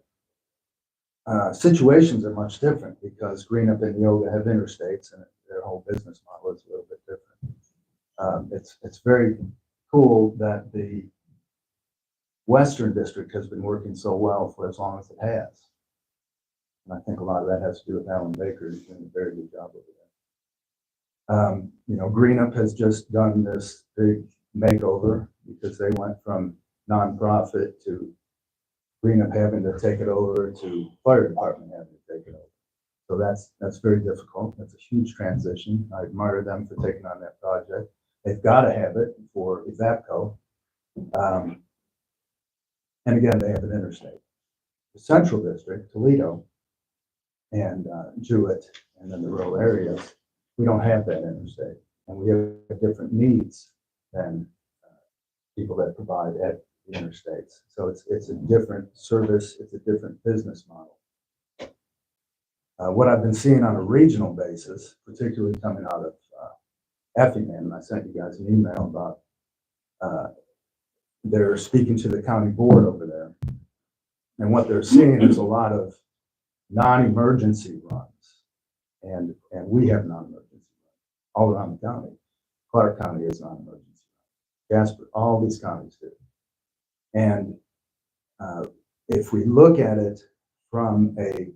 situations are much different because Greenup and Neoga have interstates and their whole business model is a little bit different. It's very cool that the Western District has been working so well for as long as it has. And I think a lot of that has to do with Alan Baker, who's doing a very good job over there. You know, Greenup has just done this big makeover because they went from nonprofit to Greenup having to take it over to fire department having to take it over. So that's very difficult. That's a huge transition. I admire them for taking on that project. They've got to have it for EVAPCO. And again, they have an interstate. The Central District, Toledo, and Jewett, and then the rural areas, we don't have that interstate. And we have different needs than people that provide at the interstates. So it's a different service, it's a different business model. What I've been seeing on a regional basis, particularly coming out of Effingham, and I sent you guys an email about they're speaking to the county board over there. And what they're seeing is a lot of non-emergency runs. And we have non-emergency runs all around the county. Clark County is non-emergency. Jasper, all these counties do. And if we look at it from a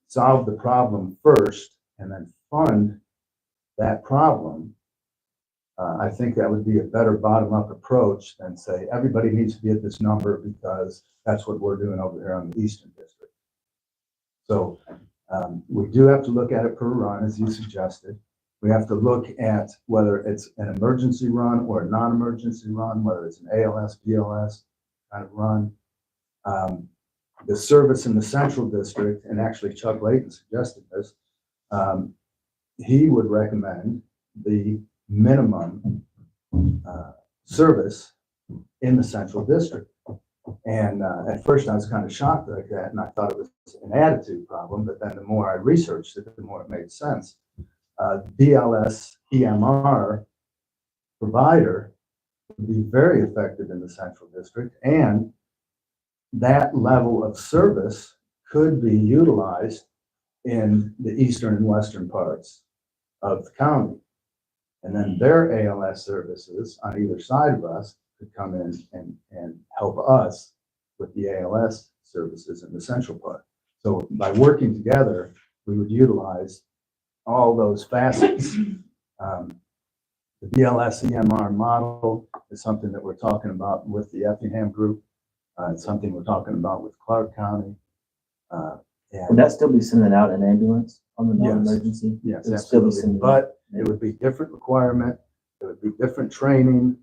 solve the problem first and then fund that problem, I think that would be a better bottom-up approach than say everybody needs to be at this number because that's what we're doing over here on the Eastern District. So we do have to look at it per run, as you suggested. We have to look at whether it's an emergency run or a non-emergency run, whether it's an ALS, BLS kind of run. The service in the Central District, and actually Chuck Layton suggested this, he would recommend the minimum service in the Central District. And at first I was kind of shocked like that, and I thought it was an attitude problem, but then the more I researched it, the more it made sense. BLS EMR provider would be very effective in the Central District, and that level of service could be utilized in the eastern and western parts of the county. And then their ALS services on either side of us could come in and help us with the ALS services in the central part. So by working together, we would utilize all those facets. The BLS EMR model is something that we're talking about with the Effingham group. It's something we're talking about with Clark County. Would that still be sending out an ambulance on the Yes. non-emergency. Yes, It would still be absolutely. similar. But it would be different requirement, it would be different training.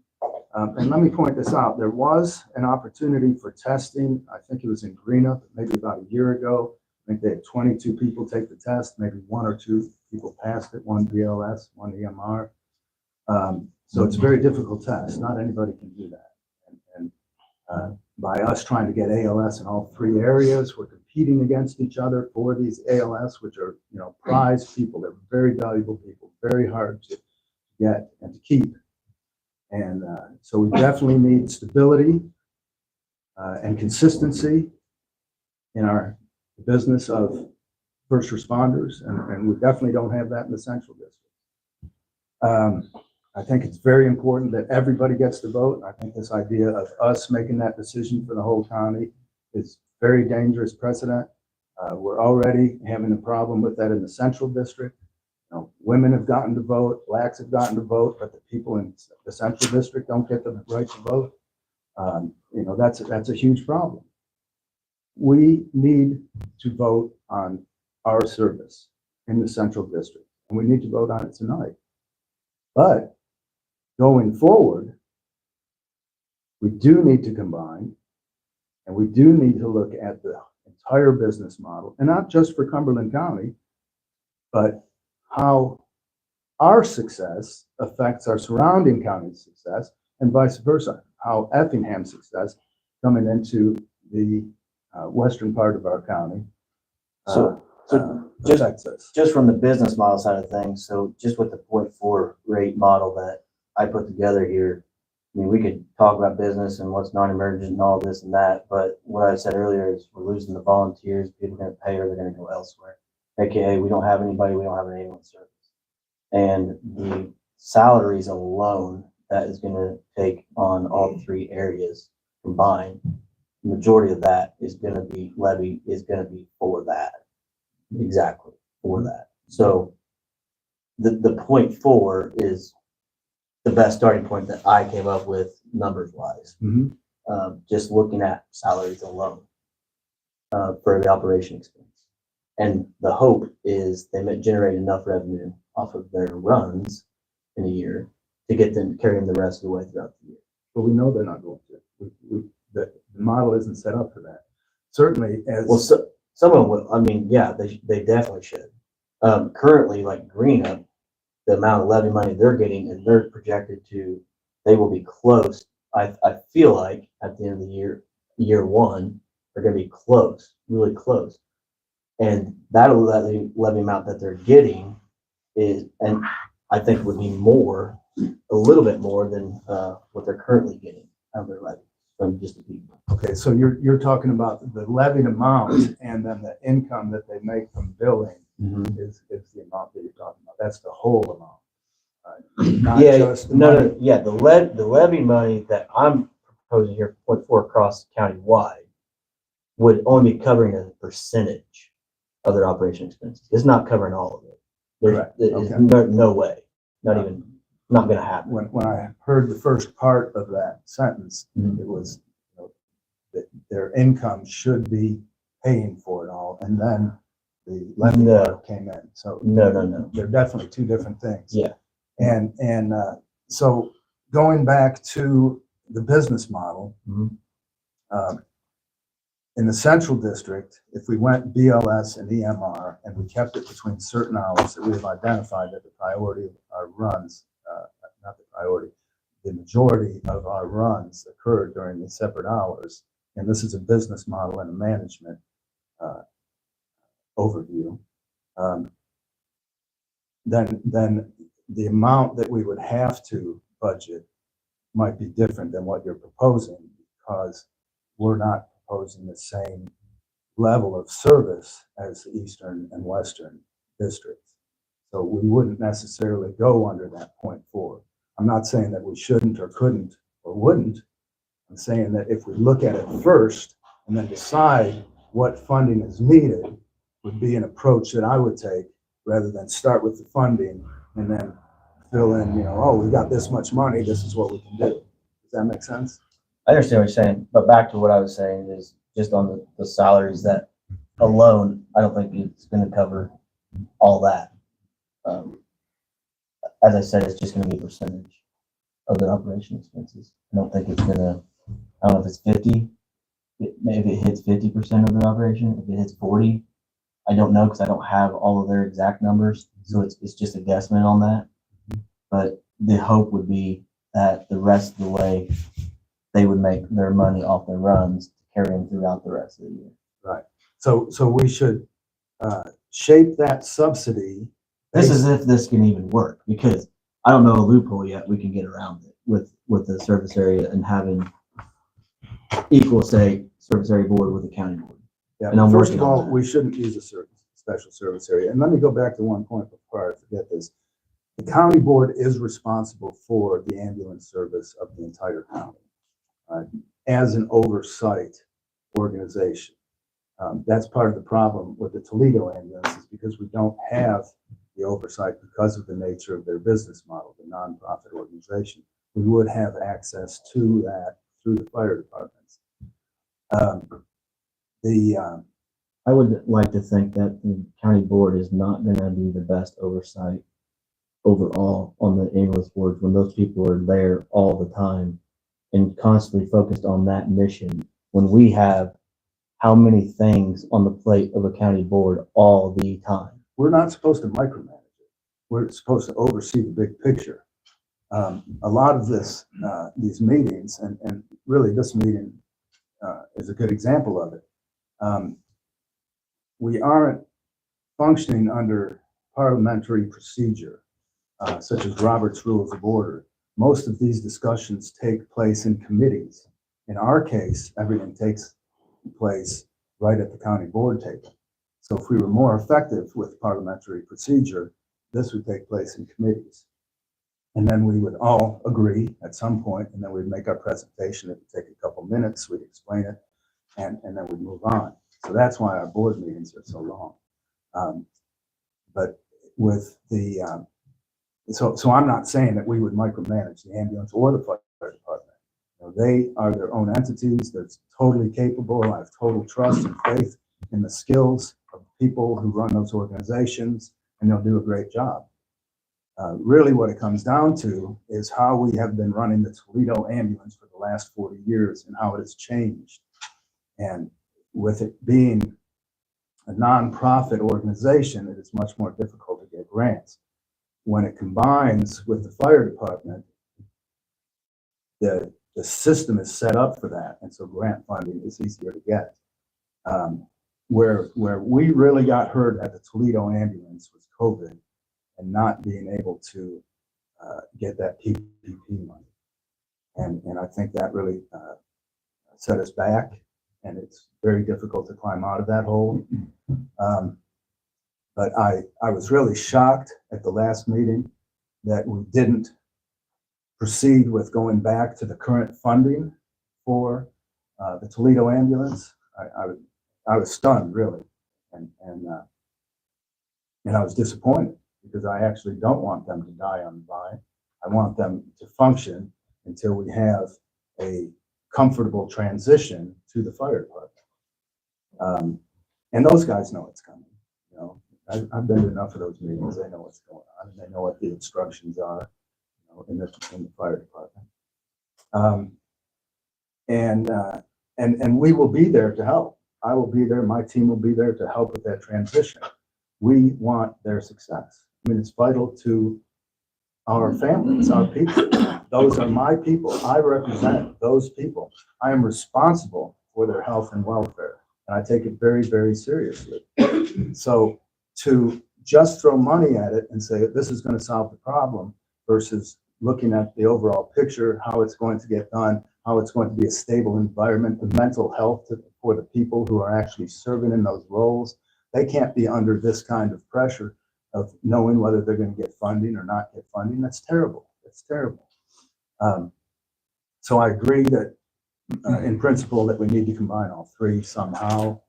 And let me point this out, there was an opportunity for testing, I think it was in Greenup, maybe about a year ago. I think they had 22 people take the test, maybe 1 or 2 people passed it, 1 BLS, 1 EMR. So it's a very difficult test, not anybody can do that. And by us trying to get ALS in all 3 areas, we're competing against each other for these ALS, which are, prized people, they're very valuable people, very hard to get and to keep. And so we definitely need stability and consistency in our business of first responders, and we definitely don't have that in the central district. I think it's very important that everybody gets to vote. I think this idea of us making that decision for the whole county is very dangerous precedent. We're already having a problem with that in the central district. Women have gotten to vote, blacks have gotten to vote, but the people in the central district don't get the right to vote. That's a huge problem. We need to vote on our service in the central district, and we need to vote on it tonight. But going forward, we do need to combine, and we do need to look at the entire business model, and not just for Cumberland County, but how our success affects our surrounding county's success, and vice versa, how Effingham's success coming into the western part of our county affects us. Just from the business model side of things, so just with the 0.4 rate model that I put together here, I mean, we could talk about business and what's non-emergent and all this and that, but what I said earlier is we're losing the volunteers, people are gonna pay or they're gonna go elsewhere. AKA, we don't have anybody, we don't have an ambulance service. And the salaries alone, that is gonna take on all 3 areas combined. The majority of that is gonna be levy, is gonna be for that. Exactly, for that. So the 0.4 is the best starting point that I came up with numbers wise. Just looking at salaries alone for the operation expense. And the hope is they may generate enough revenue off of their runs in a year to get them to carry them the rest of the way throughout the year. But we know they're not going to. The model isn't set up for that. Certainly as. Well, some of them will, I mean, yeah, they definitely should. Currently, like Greenup, the amount of levy money they're getting and they're projected to, they will be close. I feel like at the end of the year 1, they're going to be close, really close. And that levy amount that they're getting is, and I think would be more, a little bit more than what they're currently getting out of their levy from just the people. Okay, so you're talking about the levied amount and then the income that they make from billing is the amount that you're talking about. That's the whole amount. Not just the money. The levy money that I'm proposing here, 0.4 across county-wide, would only be covering a percentage of their operation expenses. It's not covering all of it. Correct. There's Okay. no way, not gonna happen. When I heard the first part of that sentence, it was that their income should be paying for it all, and then the levy part came in. So No. they're definitely 2 different things. Yeah. And so going back to the business model, in the central district, if we went BLS and EMR and we kept it between certain hours that we have identified that the priority of our runs, not the priority, the majority of our runs occur during these separate hours, and this is a business model and a management overview, then the amount that we would have to budget might be different than what you're proposing, because we're not proposing the same level of service as the eastern and western districts. So we wouldn't necessarily go under that 0.4. I'm not saying that we shouldn't or couldn't or wouldn't. I'm saying that if we look at it first and then decide what funding is needed, would be an approach that I would take, rather than start with the funding and then fill in, we got this much money, this is what we can do. Does that make sense? I understand what you're saying, but back to what I was saying is just on the salaries that alone, I don't think it's gonna cover all that. As I said, it's just gonna be a percentage of their operation expenses. I don't think it's gonna, I don't know if it's 50, maybe it hits 50% of their operation, if it hits 40, I don't know, because I don't have all of their exact numbers, so it's just a guesstimate on that. But the hope would be that the rest of the way, they would make their money off their runs to carry them throughout the rest of the year. Right. So we should shape that subsidy. This is if this can even work, because I don't know a loophole yet we can get around it with the service area and having equal, say, service area board with the county board. Yeah, And I'm first working of on all, that. we shouldn't use a special service area. And let me go back to one point before I forget this. The county board is responsible for the ambulance service of the entire county as an oversight organization. That's part of the problem with the Toledo ambulance, is because we don't have the oversight because of the nature of their business model, the nonprofit organization. We would have access to that through the fire departments. I would like to think that the county board is not gonna do the best oversight overall on the ambulance boards when those people are there all the time and constantly focused on that mission. When we have how many things on the plate of a county board all the time. We're not supposed to micromanage it. We're supposed to oversee the big picture. A lot of these meetings, and really this meeting is a good example of it. We aren't functioning under parliamentary procedure, such as Robert's Rules of Order. Most of these discussions take place in committees. In our case, everything takes place right at the county board table. So if we were more effective with parliamentary procedure, this would take place in committees. And then we would all agree at some point, and then we'd make our presentation. It would take a couple minutes, we'd explain it, and then we'd move on. So that's why our board meetings are so long. But with the, so I'm not saying that we would micromanage the ambulance or the fire department. You know, they are their own entities. They're totally capable. I have total trust and faith in the skills of people who run those organizations, and they'll do a great job. Really what it comes down to is how we have been running the Toledo ambulance for the last 40 years and how it has changed. And with it being a nonprofit organization, it is much more difficult to get grants. When it combines with the fire department, the system is set up for that, and so grant funding is easier to get. Where we really got hurt at the Toledo ambulance was COVID and not being able to get that PPP money. And I think that really set us back, and it's very difficult to climb out of that hole. But I was really shocked at the last meeting that we didn't proceed with going back to the current funding for the Toledo ambulance. I was stunned, really, and I was disappointed, because I actually don't want them to die on the vine. I want them to function until we have a comfortable transition to the fire department. And those guys know it's coming. You know, I've been to enough of those meetings. They know what's going on, and they know what the instructions are, you know, in the fire department. And we will be there to help. I will be there. My team will be there to help with that transition. We want their success. I mean, it's vital to our families, our people. Those are my people. I represent those people. I am responsible for their health and welfare, and I take it very, very seriously. So to just throw money at it and say this is going to solve the problem versus looking at the overall picture, how it's going to get done, how it's going to be a stable environment, the mental health for the people who are actually serving in those roles. They can't be under this kind of pressure of knowing whether they're going to get funding or not get funding. That's terrible. It's terrible. So I agree that in principle that we need to combine all three somehow.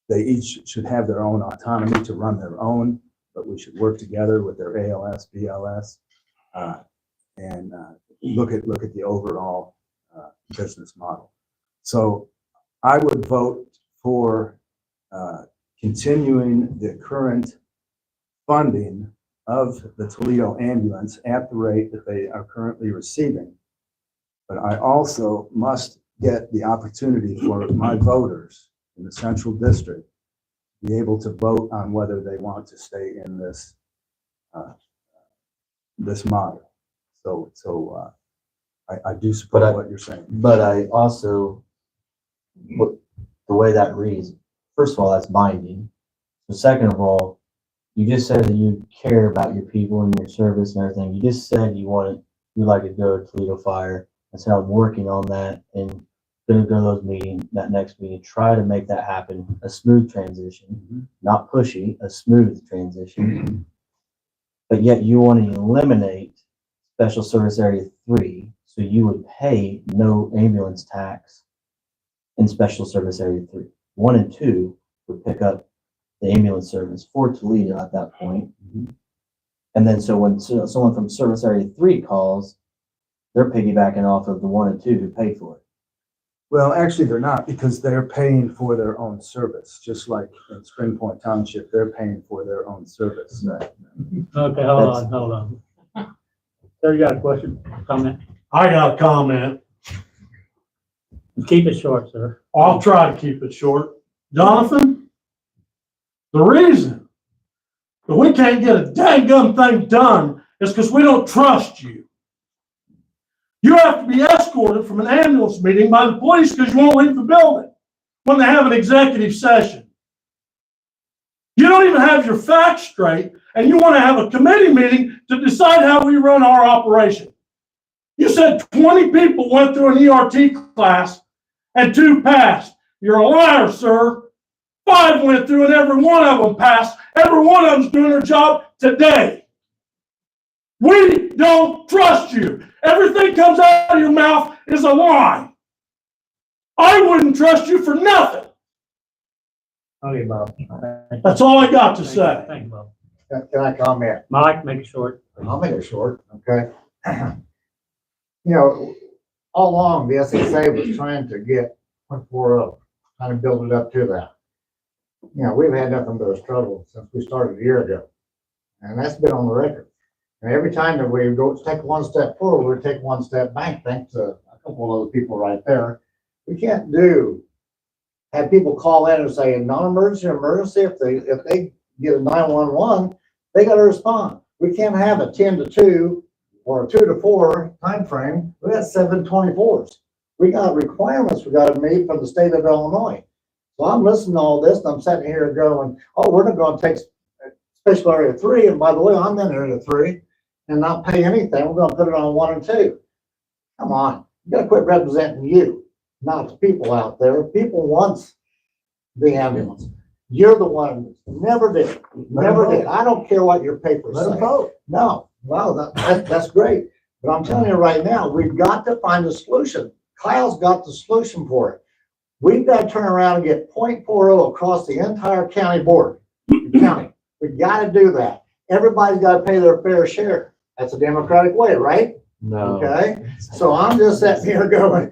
They each should have their own autonomy to run their own, but we should work together with their ALS, BLS, and look at the overall business model. So I would vote for continuing the current funding of the Toledo ambulance at the rate that they are currently receiving. But I also must get the opportunity for my voters in the central district to be able to vote on whether they want to stay in this this model. So I do support what you're saying. But I also, the way that reads, first of all, that's binding. So second of all, you just said that you care about your people and your service and everything. You just said you'd like to go to Toledo Fire. And so I'm working on that and gonna go to those meetings, that next meeting, try to make that happen, a smooth transition, not pushy, a smooth transition. But yet you want to eliminate Special Service Area 3, so you would pay no ambulance tax in Special Service Area 3. 1 and 2 would pick up the ambulance service for Toledo at that point. And then so when someone from Service Area 3 calls, they're piggybacking off of the 1 and 2 who paid for it. Well, actually, they're not, because they're paying for their own service, just like in Spring Point Township, they're paying for their own service. Right. Okay, hold on. Sir, you got a question, comment? I got a comment. Keep it short, sir. I'll try to keep it short. Jonathan, the reason that we can't get a dang-gum thing done is because we don't trust you. You have to be escorted from an ambulance meeting by the police because you won't leave the building when they have an executive session. You don't even have your facts straight, and you want to have a committee meeting to decide how we run our operation. You said 20 people went through an ERT class and 2 passed. You're a liar, sir. 5 went through and every one of them passed. Every one of them's doing their job today. We don't trust you. Everything comes out of your mouth is a lie. I wouldn't trust you for nothing. Okay, Bob. That's all I got to say. Thank you, Bob. Can I comment? Mike, make it short. I'll make it short, okay? You know, all along, the SSA was trying to get 0.40, trying to build it up to that. You know, we've had nothing but a struggle since we started a year ago. And that's been on the record. And every time that we go take one step forward, we take one step back, thanks to a couple of those people right there. We can't have people call in and say, non-emergency or emergency, if they get a 911, they got to respond. We can't have a 10 to 2 or a 2 to 4 time frame. We got 724s. We got requirements we got to meet from the state of Illinois. So I'm listening to all this, and I'm sitting here going, oh, we're not going to take Special Area 3, and by the way, I'm in Area 3, and not pay anything. We're going to put it on 1 and 2. Come on, you got to quit representing you, not the people out there. People want the ambulance. You're the one that never did. Never did. I don't care what your papers say. Let them vote. No, well, that's great. But I'm telling you right now, we've got to find a solution. Kyle's got the solution for it. We've got to turn around and get 0.40 across the entire county board. County. We've got to do that. Everybody's got to pay their fair share. That's a democratic way, right? No. Okay, so I'm just sitting here going,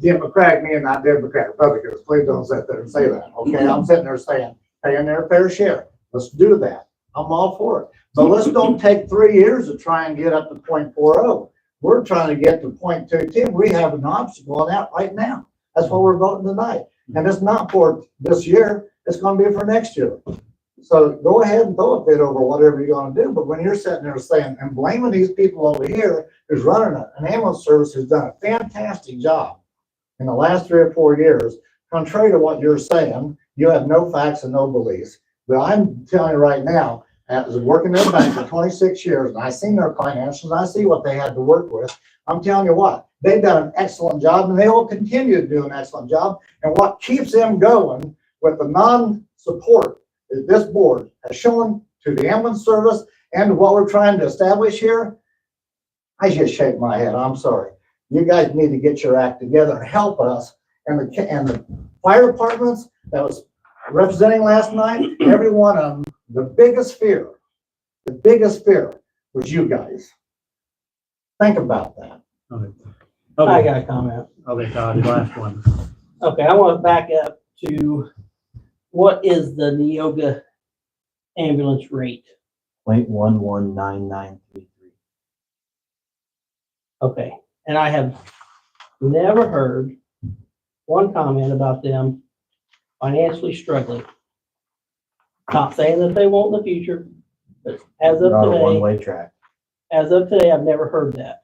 Democratic, me and not Democrat Republicans, please don't sit there and say that, okay? I'm sitting there saying, paying their fair share. Let's do that. I'm all for it. But let's don't take 3 years to try and get up to 0.40. We're trying to get to 0.22. We have an obstacle on that right now. That's what we're voting tonight. And it's not for this year, it's gonna be for next year. So go ahead and throw a bid over whatever you're gonna do, but when you're sitting there saying, and blaming these people over here who's running an ambulance service who's done a fantastic job in the last 3 or 4 years, contrary to what you're saying, you have no facts and no beliefs. But I'm telling you right now, as working in a bank for 26 years, and I've seen their financials, I see what they had to work with. I'm telling you what, they've done an excellent job, and they will continue to do an excellent job. And what keeps them going with the non-support that this board has shown to the ambulance service and what we're trying to establish here, I just shake my head. I'm sorry. You guys need to get your act together and help us. And the fire departments that was representing last night, every one of them, the biggest fear was you guys. Think about that. Okay. I got a comment. Okay, Todd, the last one. Okay, I want to back up to what is the Neoga ambulance rate? 0.119933. Okay, and I have never heard one comment about them financially struggling. Not saying that they won't in the future, but as of Not a today, one-way track. I've never heard that.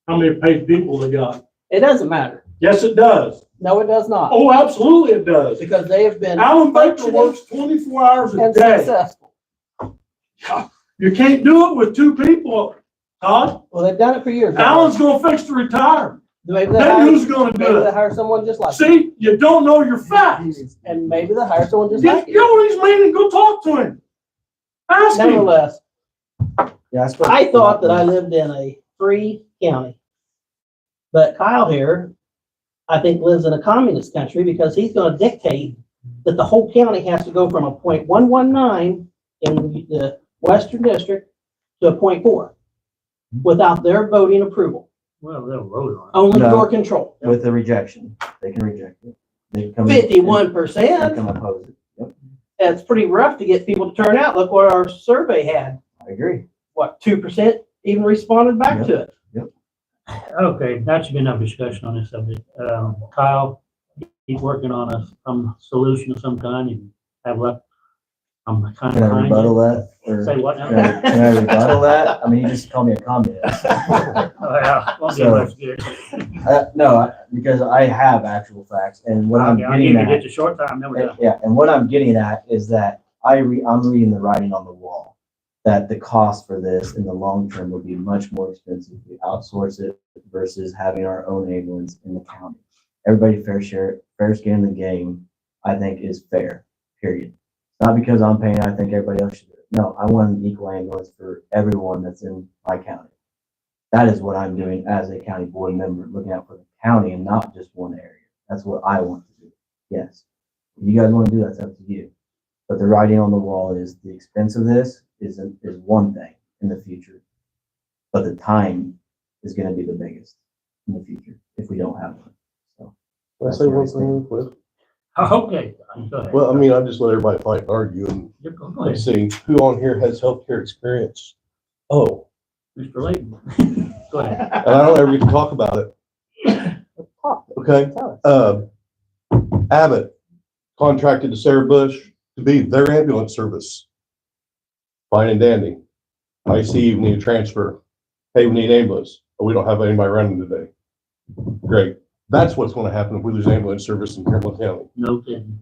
How many paid people they got? It doesn't matter. Yes, it does. No, it does not, Oh, absolutely it does. because they have been Alan Baker functioning works 24 hours a and day. successful. You can't do it with two people, Todd. Well, they've done it for years. Alan's gonna fix the retirement. Maybe they Then hire, who's gonna maybe do they it? hire someone just like, See, you don't know your facts. and maybe they hire someone just You like know you. what he's meaning, go talk to him. Ask him. Nevertheless, Yeah, I thought that I lived in a free county. But Kyle here, I think, lives in a communist country, because he's gonna dictate that the whole county has to go from a 0.119 in the Western District to a 0.4 without their voting approval, Well, they'll vote on it. only No. your control. With the rejection. They can reject it. They can come in and- 51%, They can oppose it. Yep, that's pretty rough to get people to turn out. Look what our survey had. I agree. What, 2% even responded back Yep. to it? Okay, that should be enough discussion on this subject. Kyle, keep working on some solution of some kind. You have left, I'm kind of Can I behind rebuttal you. that? Or Say what can now? can I rebuttal that? I mean, you just called me a communist. Oh, yeah, well, So- that's good. No, because I have actual facts, and what I'm Okay, I need getting to at. get to short time, then we're done. Yeah, and what I'm getting at is that I'm reading the writing on the wall. That the cost for this in the long term would be much more expensive if we outsource it versus having our own ambulance in the county. Everybody fair skin in the game, I think, is fair, period. Not because I'm paying, I think everybody else should do it. No, I want an equal ambulance for everyone that's in my county. That is what I'm doing as a county board member, looking out for the county and not just one area. That's what I want to do. Yes. If you guys want to do that, it's up to you. But the writing on the wall is the expense of this is one thing in the future. But the time is gonna be the biggest in the future if we don't have one. So. Can I say one thing, Cliff? Okay, go ahead. Well, I mean, I just let everybody fight and argue and Go let's ahead, see, who on here has healthcare experience? Oh, Mr. Layton. Go ahead. and I don't ever get to talk about it. Okay, Abbott contracted to Sarah Bush to be their ambulance service. Fine and dandy. I see we need a transfer. Hey, we need an ambulance. Oh, we don't have anybody running today. Great. That's what's gonna happen if we lose ambulance service in Cumberland County. No kidding.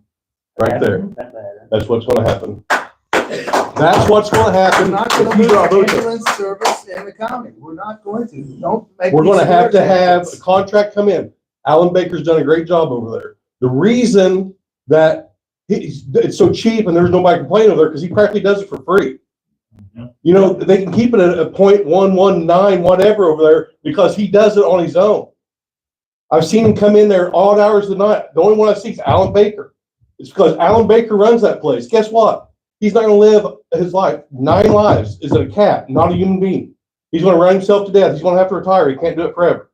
Right there. That bad. That's what's gonna happen. That's what's gonna We're happen. not gonna if you lose draw votes. ambulance service in the county. We're not going to. Don't make. We're these gonna have to have a scenarios. contract come in. Alan Baker's done a great job over there. The reason that it's so cheap and there's nobody complaining over there, because he practically does it for free. You know, they can keep it at a 0.119, whatever over there, because he does it on his own. I've seen him come in there odd hours of the night. The only one I see is Alan Baker. It's because Alan Baker runs that place. Guess what? He's not gonna live his life. 9 lives is a cat, not a human being. He's gonna run himself to death. He's gonna have to retire. He can't do it forever.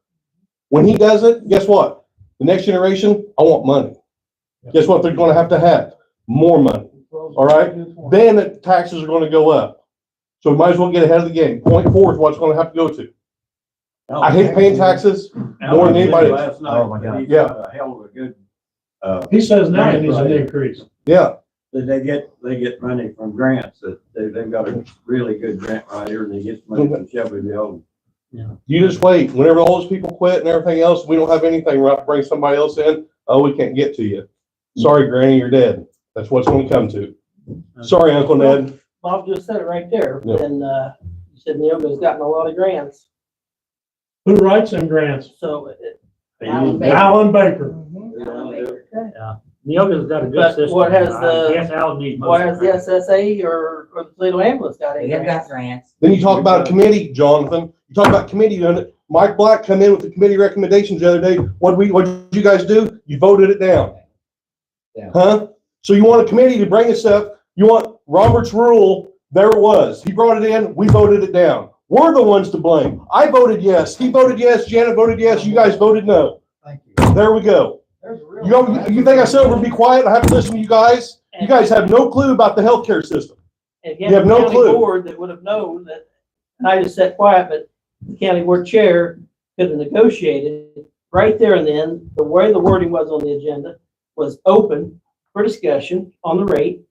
When he does it, guess what? The next generation, I want money. Guess what they're gonna have? More money. All right? Then the taxes are gonna go up. So we might as well get ahead of the game. 0.4 is what it's gonna have to go to. I hate paying taxes more than anybody. Last night, Oh, my God. he's Yeah. got a hell of a good, He says now it needs an increase. Yeah, they get money from grants that they've got a really good grant right here and they get money from Shelbyville. you just wait. Whenever all those people quit and everything else, we don't have anything. We'll have to bring somebody else in. Oh, we can't get to you. Sorry, Granny, you're dead. That's what it's gonna come to. Sorry, Uncle Ned. Bob just said it right there, Yep. and, you said Neoga's gotten a lot of grants, Who writes them grants? so. Alan Baker. Alan Baker. Neoga's got a good But system. what has I the- guess Alan needs most What of has the it. SSA or the Toledo ambulance got any They've grants? got grants. Then you talk about a committee, Jonathan. You talk about committee doing it. Mike Black come in with the committee recommendations the other day. What did you guys do? You voted it down. Yeah. Huh? So you want a committee to bring us up. You want Robert's rule. There it was. He brought it in. We voted it down. We're the ones to blame. I voted yes. He voted yes. Janet voted yes. You guys voted no. Thank you. There we go. There's a real. You think I said we're gonna be quiet? I have to listen to you guys? You guys have no clue about the healthcare system. And You have the no county clue. board that would have known that, and I just sat quiet, but the county board chair could have negotiated right there and then. The way the wording was on the agenda was open for discussion on the rate.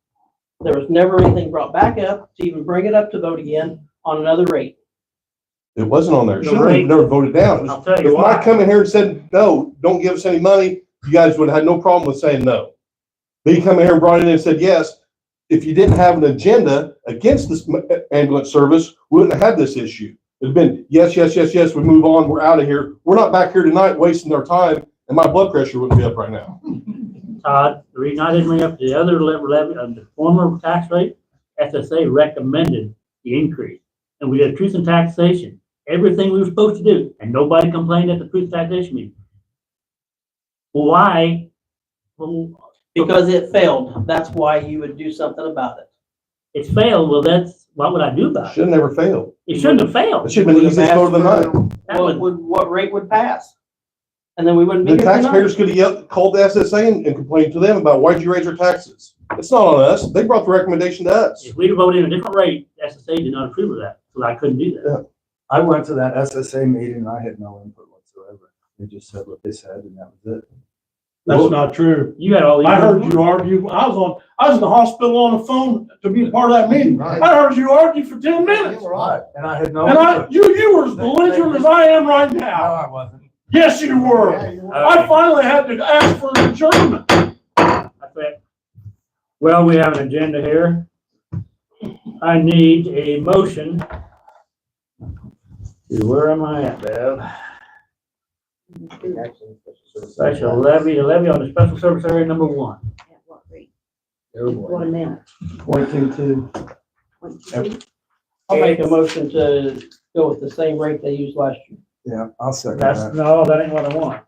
There was never anything brought back up to even bring it up to vote again on another rate. It wasn't on there. It The should have rate- never voted down. I'll tell you If I why. come in here and said, no, don't give us any money, you guys would have had no problem with saying no. But you come in here and brought it in and said, yes. If you didn't have an agenda against this ambulance service, we wouldn't have had this issue. It'd been, yes, yes, yes, yes, we move on, we're out of here. We're not back here tonight wasting our time, and my blood pressure wouldn't be up right now. Todd, the reason I didn't bring up the other levy, the former tax rate, SSA recommended the increase. And we did truth and taxation, everything we were supposed to do, and nobody complained at the truth and taxation meeting. Why? Well, Because it failed. That's why you would do something about it. it's failed, well, that's, what would I do about it? Should have never failed. It shouldn't have failed. It should have been the easiest vote of the night. That would- What rate would pass? And then we wouldn't be The here tonight. taxpayers could have called the SSA and complained to them about, why'd you raise our taxes? It's not on us. They brought the recommendation to us. If we'd have voted in a different rate, SSA did not approve of that, so I couldn't do that. I went to that SSA meeting and I had no input whatsoever. They just said what they said and that was it. That's not true. You had all these. I heard you argue. I was in the hospital on the phone to be a part of that meeting. Right. I heard you argue for 10 minutes. Right, and I had no. And input. you were as belligerent as I am right No, now. I wasn't. Yes, you were. Yeah, you were. I finally had to ask for an adjournment. That's it. Well, we have an agenda here. I need a motion. Where am I at, Bev? Special levy, a levy on the special service area number 1. At what rate? Oh, boy. What amount? 0.22. 0.22? I'll make a motion to go with the same rate they used last year. Yeah, I'll second That's, that. no, that ain't what I want.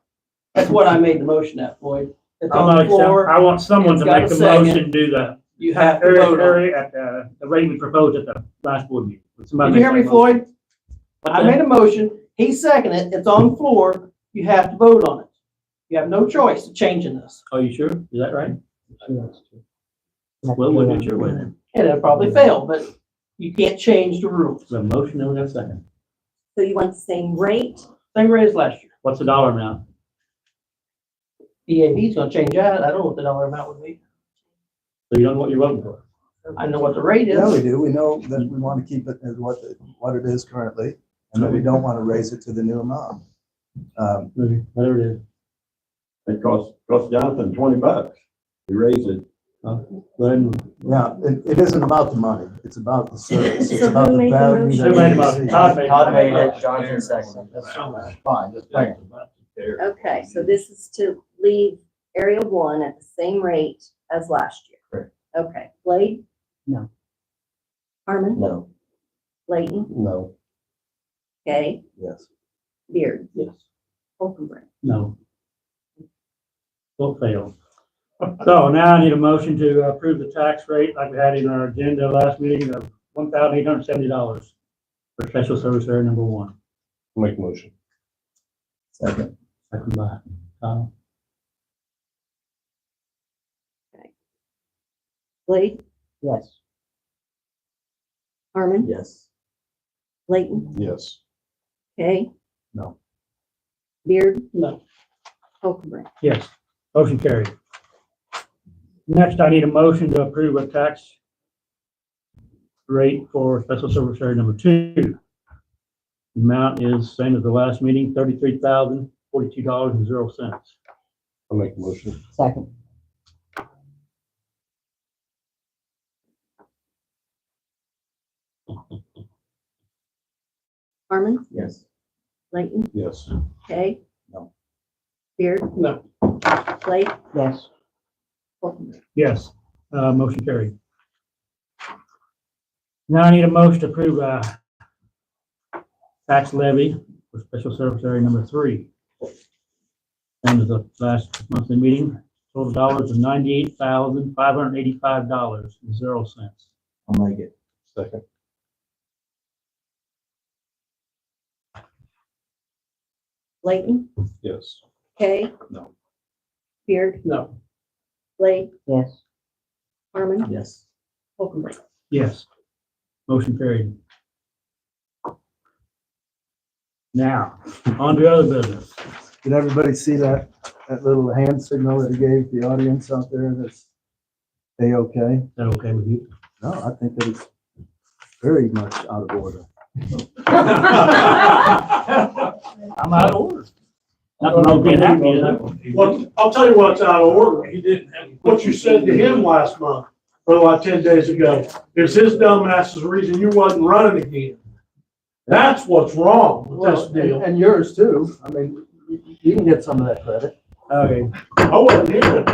That's what I made the motion at, Floyd. It's I'm on not the accept- floor. I want someone It's to got make a the second. motion, do the You have to vote on it. area at the rate we proposed at the last board meeting. Would somebody Did you hear make me, that motion? Floyd? I made a motion. He seconded it. It's on the floor. You have to vote on it. You have no choice of changing this. Are you sure? Is that right? Well, we'll do it your way then. And it'll probably fail, but you can't change the rules. The motion, and we have a second. So you want the same rate? Same rate as last year. What's the dollar amount? EAB's gonna change that. I don't know what the dollar amount would be. So you don't know what you're voting for? I know what the rate Yeah, we is. do. We know that we want to keep it as what it is currently and that we don't want to raise it to the new amount. Whatever it is. It cost Jonathan $20. We raised it. Then, Yeah, it isn't about the money. It's about the service. It's So about who the made the value. motion? that who made we the motion? receive. Todd made it. Jonathan second. That's Fine, just thank you. Okay, so this is to leave area 1 at the same rate as last year. Correct. Okay, Blade? No. Harmon? No. Layton? No. Kay? Yes. Beard? Yes. Holcomb? No. Vote failed. So now I need a motion to approve the tax rate like we had in our agenda last meeting of $1,870 for special service area number 1. Make a motion. Second. Second by Kyle. Blade? Yes. Harmon? Yes. Layton? Yes. Kay? No. Beard? No. Holcomb? Yes, motion carried. Next, I need a motion to approve a tax rate for special service area number 2. The amount is same as the last meeting, $33,042.00. I'll make a motion. Second. Harmon? Yes. Layton? Yes. Kay? No. Beard? No. Blade? Yes. Holcomb? Yes, motion carried. Now I need a motion to approve tax levy for special service area number 3. And the last monthly meeting, total dollars of $98,585.00. I'll make it. Second. Layton? Harmon, Yes. Hockenberg. Yes. Motion carried. Now, on to other business. Did everybody see that little hand signal that he gave the audience out there? That's A-okay? Is that okay with you? No, I think that it's very much out of order. I'm out of order. Nothing wrong with being happy, is there? Well, I'll tell you what's out of order. He didn't, what you said to him last month, or like 10 days ago, is his dumbass is the reason you wasn't running again. That's what's wrong with this deal. And yours too. I mean, you can get some of that credit. Okay, I wasn't here.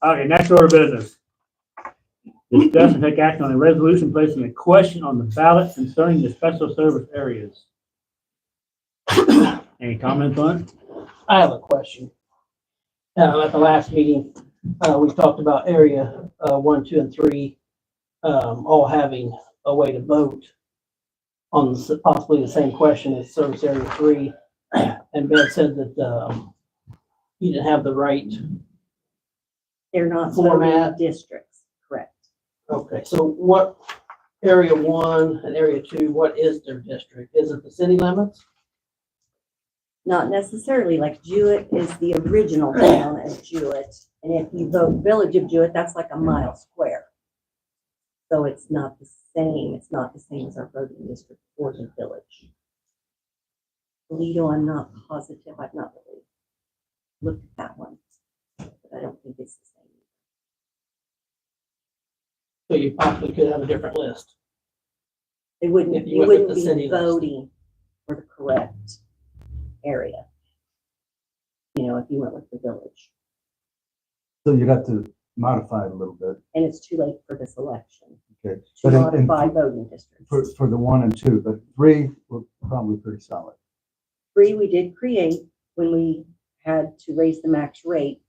okay, next order of business. Discuss and take action on a resolution placing a question on the ballot concerning the special service areas. Any comments on it? I have a question. At the last meeting, we talked about area, 1, 2, and 3, all having a way to vote on possibly the same question as service area 3. And Ben said that, he didn't have the right. They're not Format. voting districts, correct? Okay, so what, area 1 and area 2, what is their district? Is it the city limits? Not necessarily, like Jewett is the original town as Jewett. And if you vote Village of Jewett, that's like a mile square. So it's not the same. It's not the same as our voting district for the village. Toledo, I'm not positive. I've not really looked at that one. But I don't think it's the same. So you possibly could have a different list. They wouldn't, If you you went with wouldn't the city be list. voting for the correct area. You know, if you went with the village. So you'd have to modify it a little bit. And it's too late for this election Okay. to But in- modify voting districts. for the 1 and 2, but 3 were probably pretty solid. 3 we did create when we had to raise the max rate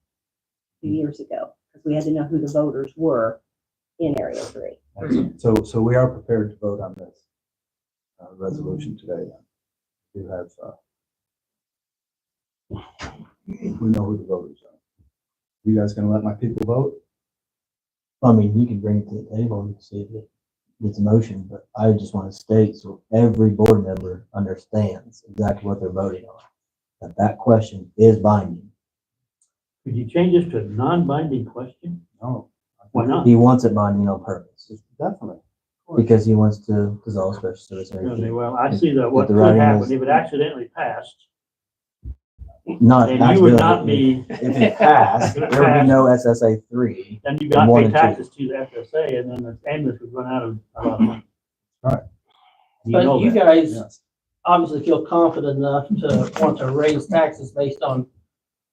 2 years ago, because we had to know who the voters were in area 3. So we are prepared to vote on this resolution today. We have, we know who the voters are. You guys gonna let my people vote? I mean, you can bring it to the table and see if it gets a motion, but I just want to state so every board member understands exactly what they're voting on. That question is binding. Could you change this to a non-binding question? No. Why not? He wants it binding on purpose, Definitely. because he wants to dissolve special service Okay, area. well, I see that what the could writing happen is- if it accidentally passed, Not then you would actually, not be, if it passed, there would be no SSA 3. then you got to One pay and two. taxes to the FSA, and then the ambulance would run out of a lot of money. Right. But know you that. guys Yes. obviously feel confident enough to want to raise taxes based on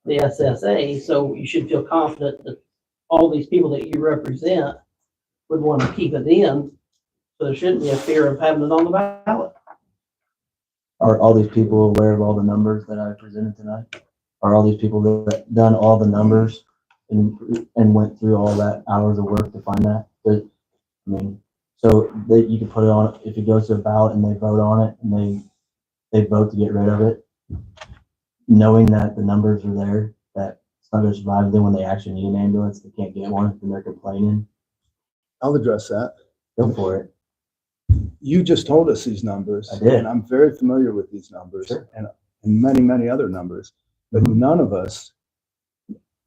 the SSA, so you should feel confident that all these people that you represent would want to keep it in, so there shouldn't be a fear of having it on the ballot. Are all these people aware of all the numbers that I presented tonight? Are all these people that done all the numbers and went through all that hours of work to find that? I mean, so that you can put it on, if it goes to a ballot and they vote on it and they vote to get rid of it, knowing that the numbers are there, that it's not gonna survive. Then when they actually need an ambulance, they can't get one and they're complaining. I'll address that. Go for it. You just told us these numbers. I did. And I'm very familiar with these numbers. Sure. And many, many other numbers. But none of us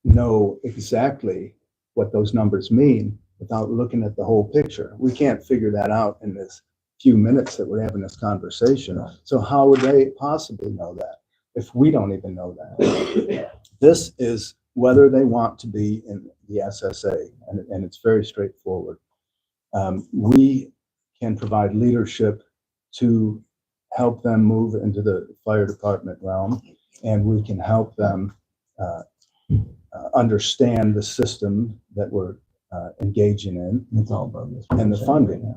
know exactly what those numbers mean without looking at the whole picture. We can't figure that out in this few minutes that we're having this conversation. Right. So how would they possibly know that if we don't even know that? This is whether they want to be in the SSA, and it's very straightforward. We can provide leadership to help them move into the fire department realm, and we can help them understand the system that we're engaging in It's all bogus. and the funding.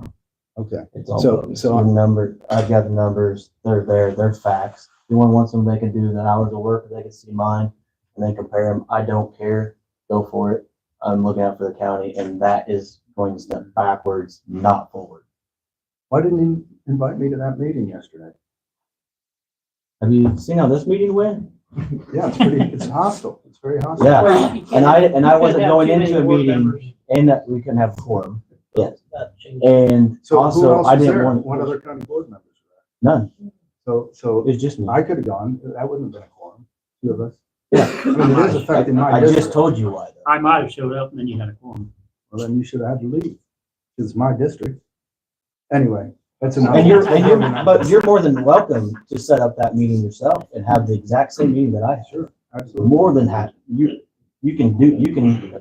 Okay, It's all So- bogus. so The I'm- number, I've got the numbers, they're there, they're facts. If anyone wants them, they can do the hours of work, they can see mine, and then compare them. I don't care, go for it. I'm looking out for the county, and that is going to step backwards, not forward. why didn't you invite me to that meeting yesterday? Have you seen how this meeting went? Yeah, it's hostile. It's very hostile. Yeah, Well, you can't- and I you can't wasn't have going too many into a board meeting, members. and that we couldn't have a quorum. Yes. That changed. And So who also, else I was didn't there? want, What other county board members were none. there? So It's just me. I could have gone. That wouldn't have been a quorum. Two of us. Yeah. I mean, it is affecting my I just district. told you why though. I might have showed up and then you had a quorum. Well, then you should have had to leave. It's my district. Anyway, that's enough. And but you're more than welcome to set up that meeting yourself and have the exact same meeting that I had. Sure, absolutely. More than happy. You can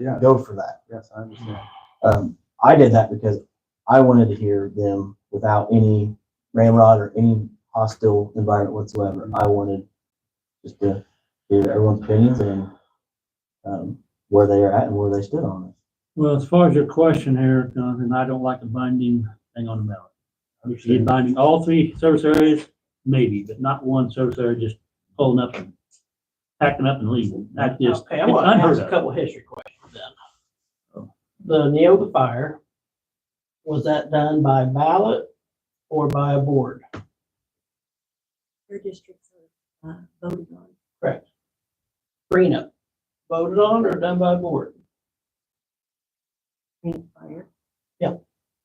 Yeah. go for that. Yes, I understand. I did that because I wanted to hear them without any ramrod or any hostile environment whatsoever. I wanted just to hear everyone's opinions and where they are at and where they stood on it. Well, as far as your question here, Jonathan, I don't like a binding thing on the ballot. If you get binding all three service areas, maybe, but not one service area just pulling up and packing up and leaving. That just, Okay, it's I'm gonna unheard ask a of. couple history questions then. The Neoga fire, was that done by ballot or by a board? Your districts are voted on. Correct. Greenup, voted on or done by a board? Green fire.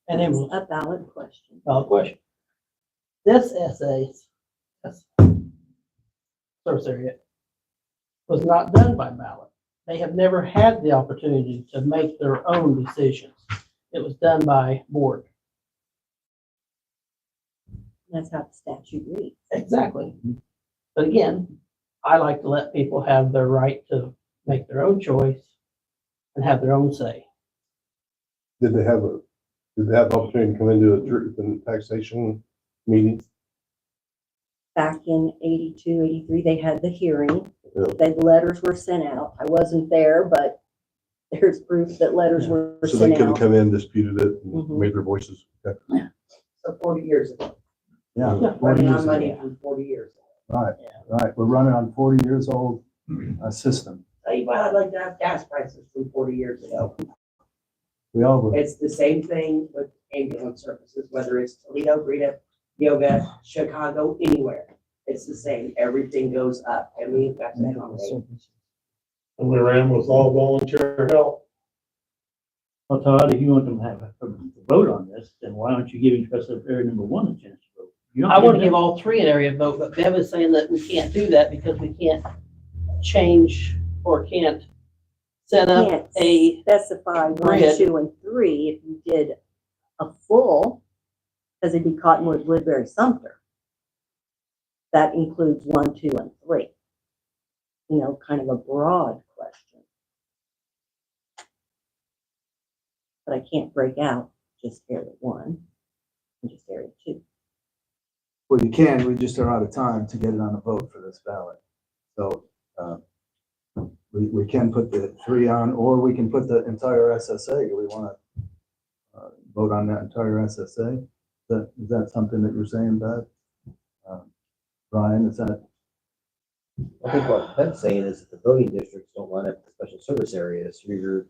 And it was A ballot question. valid question. This SAS, that's service area, was not done by ballot. They have never had the opportunity to make their own decisions. It was done by board. That's how the statute reads. Exactly. But again, I like to let people have their right to make their own choice and have their own say. Did they have the opportunity to come into a truth and taxation meeting? Back in 82, 83, they had the hearing. Yeah. The letters were sent out. I wasn't there, but there's proof that letters were So they sent could have out. come in, disputed it, and Mhm. made their voices. Okay. So 40 years ago, Yeah. Yeah. 40 running years on ago. money from 40 years ago. Right, right. We're running on 40 years old system. Tell you what, I'd like to have gas prices from 40 years ago. We all will. It's the same thing with ambulance services, whether it's Toledo, Greenup, Yoga, Chicago, anywhere. It's the same. Everything goes up and we've got to accommodate. And we ran with all volunteer help. Well, Todd, if you want them to have a vote on this, then why don't you give special area number one a chance to vote? You don't I want to them- give all three an area vote, but Bev is saying that we can't do that because we can't change or can't set up Can't a, specify 1, grid. 2, and 3 if you did a full, because it'd be Cottonwood, Woodbury, Sumter. That includes 1, 2, and 3. You know, kind of a broad question. But I can't break out just area 1 and just area 2. Well, you can, we just are out of time to get it on a vote for this ballot. So, we can put the 3 on, or we can put the entire SSA. Do we want to vote on that entire SSA? Is that something that you're saying, Beth? Brian, is that? I think what Ben's saying is that the voting districts don't line up with special service areas. You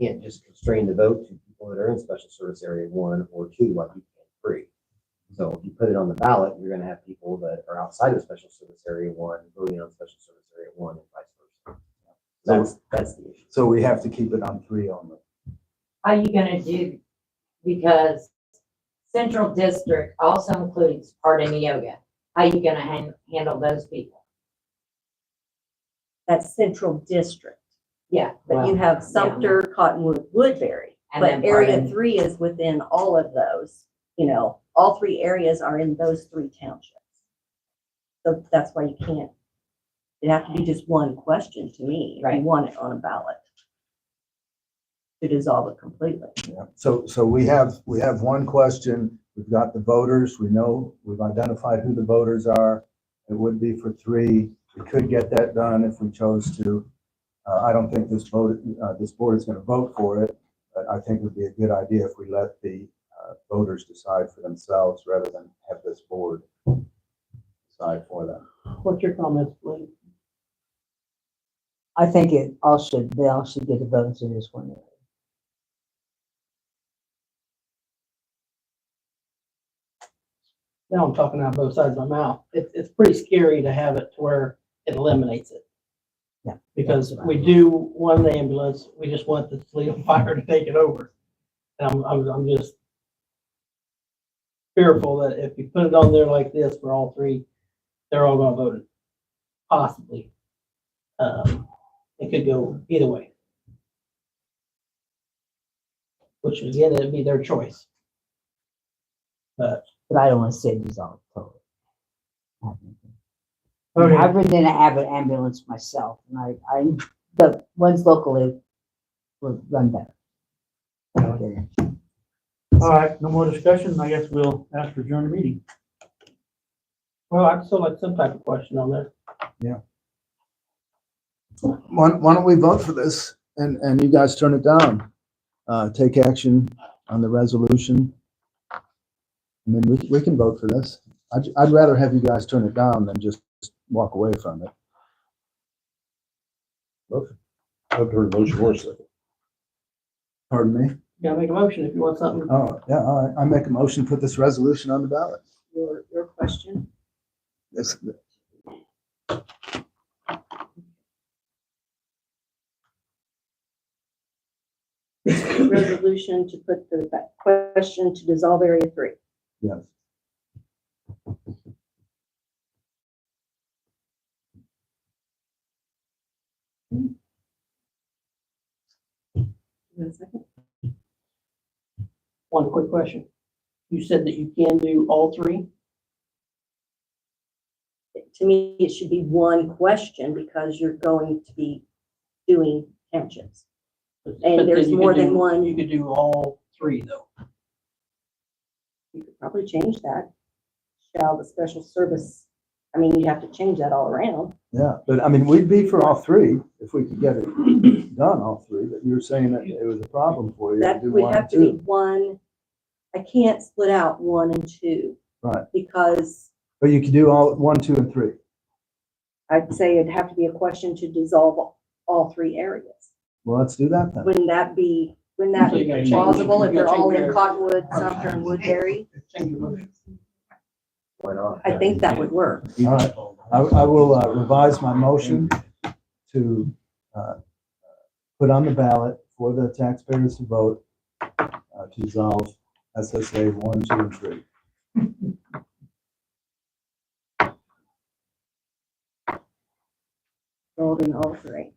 can't just constrain the vote to people that are in special service area 1 or 2 like you can 3. So if you put it on the ballot, you're going to have people that are outside of special service area 1 voting on special service area 1 and vice versa. That's the issue. So we have to keep it on 3 only. How are you gonna do, because Central District also includes part of Neoga. How are you gonna handle those people? That's Central District. Yeah. But you have Sumter, Cottonwood, Woodbury. And But then part area of- 3 is within all of those, you know, all 3 areas are in those 3 townships. So that's why you can't, it'd have to be just one question to me, if you want it on a ballot. To dissolve it completely. Yeah. So we have one question. We've got the voters. We know, we've identified who the voters are. It would be for 3. We could get that done if we chose to. I don't think this board is going to vote for it, but I think it would be a good idea if we let the voters decide for themselves rather than have this board decide for them. what's your comments, please? I think they all should get a vote in this one. Now I'm talking out both sides of my mouth. It's pretty scary to have it to where it eliminates it. Because we do one ambulance, we just want the Toledo Fire to take it over. And I'm just fearful that if you put it on there like this for all three, they're all gonna vote it, possibly. It could go either way. Which again, it'd be their choice. But I don't want to say dissolve totally. Okay. I've ridden in an ambulance myself, and the ones locally will run better. All right, no more discussion. I guess we'll ask for adjourn the meeting. well, I'd still like some type of question on there. Why don't we vote for this and you guys turn it down? Take action on the resolution. I mean, we can vote for this. I'd rather have you guys turn it down than just walk away from it. I've heard a motion or a second. Pardon me? You gotta make a motion if you want something. Oh, yeah, all right. I make a motion, to put this resolution on the ballot. Your question? Yes. Resolution to put the question to dissolve Area 3. Yes. One second. One quick question. You said that you can do all three? To me, it should be one question because you're going to be doing townships. But And then there's you more could than do- one. You could do all three though. You could probably change that. Shall the special service, I mean, you have to change that all around. Yeah, but I mean, we'd be for all three if we could get it done, all three, but you're saying that it was a problem for you to That do would one have and to be two. one. I can't split out 1 and 2. Right. Because But you could do all 1, 2, and 3. I'd say it'd have to be a question to dissolve all 3 areas. Well, let's do that then. Wouldn't that be So you gotta change- plausible if you they're gotta all change in your- Cottonwood, Sumter, and Woodbury? Change your motion. Why not? I think that would work. All right. I will revise my motion to put on the ballot for the taxpayers to vote to dissolve SSA 1, 2, and 3. Dissolving all 3.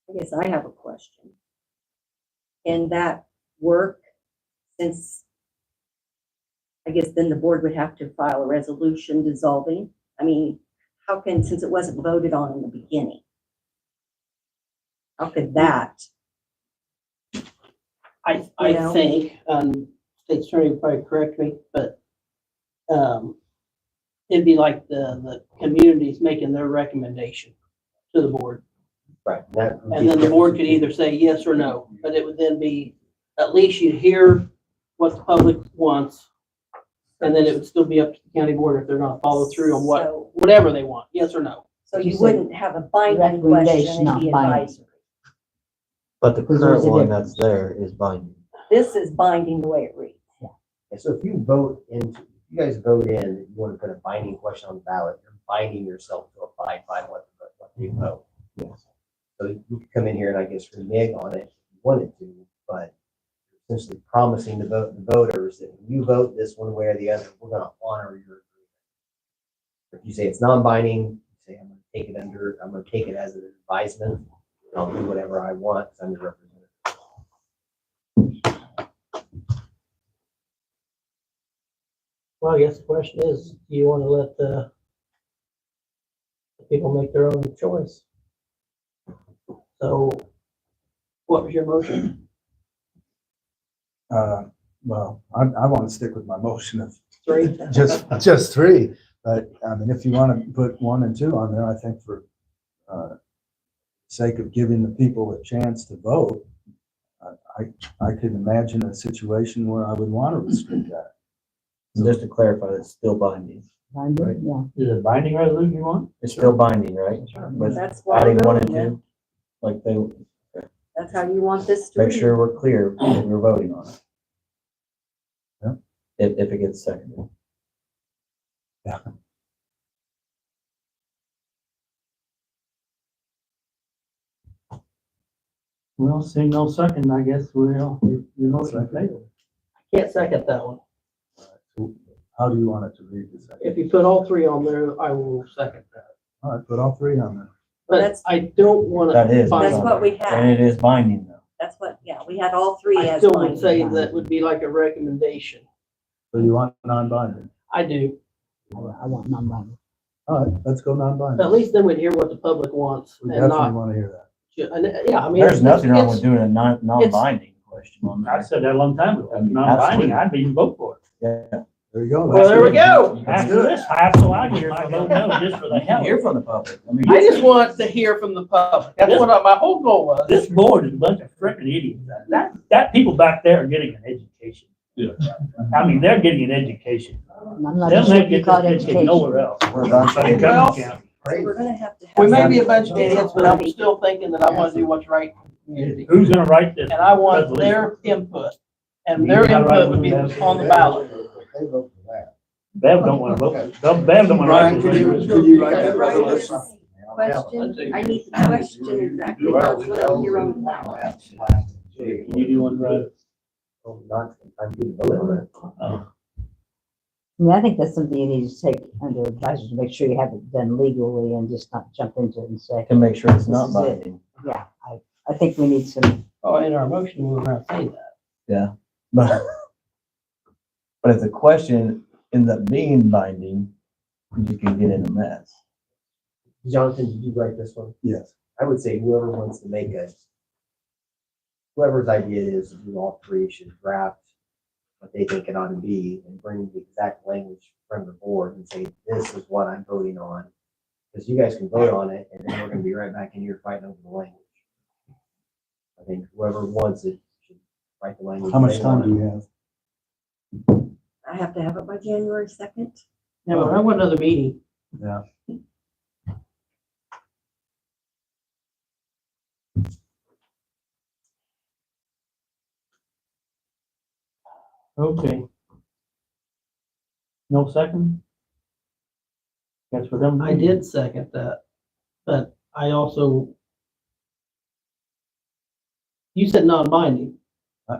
I guess I have a question. Can that work since, I guess then the board would have to file a resolution dissolving? I mean, how can, since it wasn't voted on in the beginning? How could that? I You know? think, state attorney will probably correct me, but, it'd be like the community's making their recommendation to the board. Right. That would And be then the board could different. either say yes or no, but it would then be, at least you'd hear what the public wants. And then it would still be up to the county board if they're gonna follow through on So- whatever they want, yes or no. So You you said wouldn't have a binding recommendation, question, not it'd be binding. advisory. But the Because current there's a one difference. that's there is binding. This is binding the way it reads. And so if you vote into, if you guys vote in, that you want to put a binding question on the ballot, you're binding yourself to abide by what you vote. Yes. So you could come in here and I guess renege on it if you wanted to, but you're essentially promising the voters that when you vote this one way or the other, we're gonna honor your agreement. If you say it's non-binding, you say I'm gonna take it as an advisement, and I'll do whatever I want because I'm your representative. Well, I guess the question is, do you wanna let the people make their own choice? So, what was your motion? Well, I want to stick with my motion of 3? just 3. But I mean, if you want to put 1 and 2 on there, I think for sake of giving the people a chance to vote, I could imagine a situation where I would want to restrict that. And just to clarify, it's still binding. Binding, yeah. Is it a binding resolution you want? It's still binding, right? But That's why adding we're 1 and voting 2, like they, That's how you want this to make read. sure we're clear when we're voting on it. if it gets seconded. Well, seeing no second, I guess we'll, your motion failed. Can't second that one. How do you want it to read this? If you put all three on there, I will second that. All right, put all three on there. But That's- I don't want That to is. find. That's what we And had. it is binding though. That's what, yeah, we had all three I as still would mine. say that would be like a recommendation. So you want non-binding? I do. I want non-binding. All right, let's go non-binding. At least then we'd hear what the public wants We and definitely not, want to hear that. yeah, I mean. There's nothing wrong with it's- doing a non-binding question on I there. said that a long time ago. I mean, Non-binding, absolutely. I'd even vote for it. Yeah. There you go. Well, there we go. After this, I have to lie here, I vote no, just for the You hell can hear of it. from the public. I mean, I just want to hear from the public. That's what my whole goal was. This board is a bunch of frickin' idiots. That people back there are getting an education. Yeah. I mean, they're getting an education. I'm not They'll sure never if you get call it this education nowhere education. else. We're done. But in Well, Cumberland County. So we're gonna have to have. We may be a some- bunch of idiots, but I'm still thinking that I want to do what's right for the community. Who's gonna write this? And I want resolution? their input. And their input would be on the ballot. They vote for that. Bev don't wanna vote. Bev don't wanna write Brian, this. could you write that Okay, right. resolution? Question, I need to question exactly what's on your own ballot. Can you do one, Brad? Not, I'm getting voted on it. Oh. I mean, I think that's something you need to take under advisement to make sure you have it done legally and just not jump into it and say, To make sure it's not This is it. binding. yeah, I think we need some, Oh, in our motion, we were going to say that. But if the question ends up being binding, you can get in a mess. Jonathan, did you write this one? Yes. I would say whoever wants to make it, whoever's idea it is to do all three should draft what they think it ought to be and bring the exact language from the board and say, this is what I'm voting on. Because you guys can vote on it and then we're gonna be right back in here fighting over the language. I think whoever wants it should write the language. How much they time want. do you have? I have to have it by January 2nd. Yeah, but I want another meeting. Yeah. Okay. No second? Guess we're done. I did second that, but I also, you said non-binding.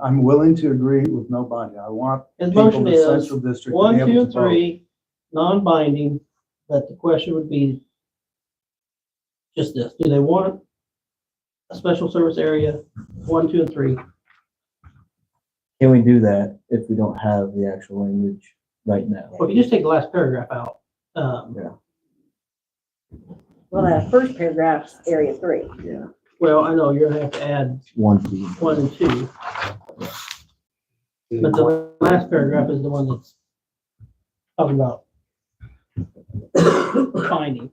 I'm willing to agree with no binding. I want His people motion in is the central district to 1, be 2, able and to vote. 3, non-binding, but the question would be just this, do they want a special service area, 1, 2, and 3? Can we do that if we don't have the actual language right now? Well, if you just take the last paragraph out, Well, that first paragraph's area 3. well, I know you're gonna have to add 1, 2. 1 and 2, but the last paragraph is the one that's talking about finding.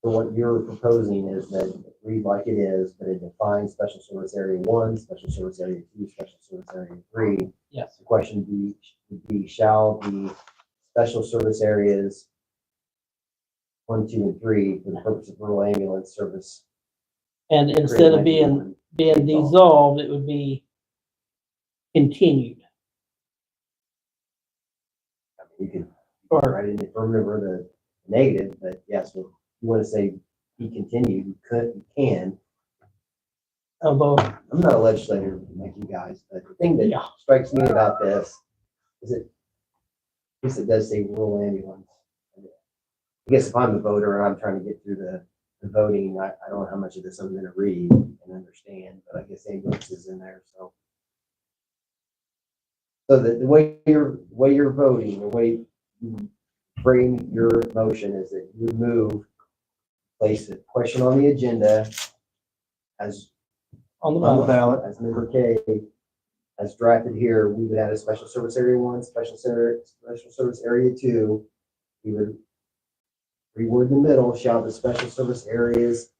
So what you're proposing is that it read like it is, but it defines special service area 1, special service area 2, special service area 3. Yes. The question would be, shall the special service areas 1, 2, and 3 for the purpose of rural ambulance service? And instead of being dissolved, it would be continued. I mean, you can Or, write it in the affirmative or the negative, but yes, if you want to say be continued, you can. although, I'm not a legislator like you guys, but the thing that Yeah. strikes me about this is it, I guess it does say rural ambulance. I guess if I'm a voter and I'm trying to get through the voting, I don't know how much of this I'm gonna read and understand, but I guess ambulance is in there, so. So the way you're voting, the way you frame your motion is that you move, place a question on the agenda as on the on the ballot, ballot as member K, as drafted here, we would add a special service area 1, special service area 2. We would reword the middle, shall the special service areas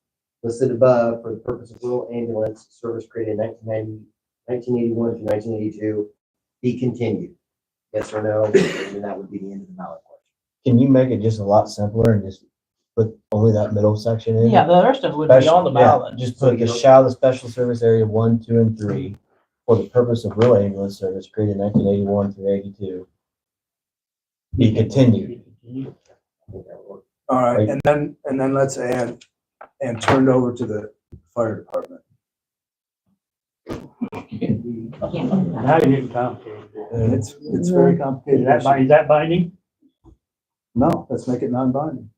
listed above for the purpose of rural ambulance service created in 1981 to 1982 be continued? Yes or no? And then that would be the end of the ballot question. Can you make it just a lot simpler and just put only that middle section in. Yeah, the rest of it would be on the ballot. Just put the shall the special service area 1, 2, and 3 for the purpose of rural ambulance service created in 1981 through 82. Be continued. All right, and then let's add, and turn it over to the fire department. Now you're getting complicated. It's very complicated. Is that binding? No, let's make it non-binding.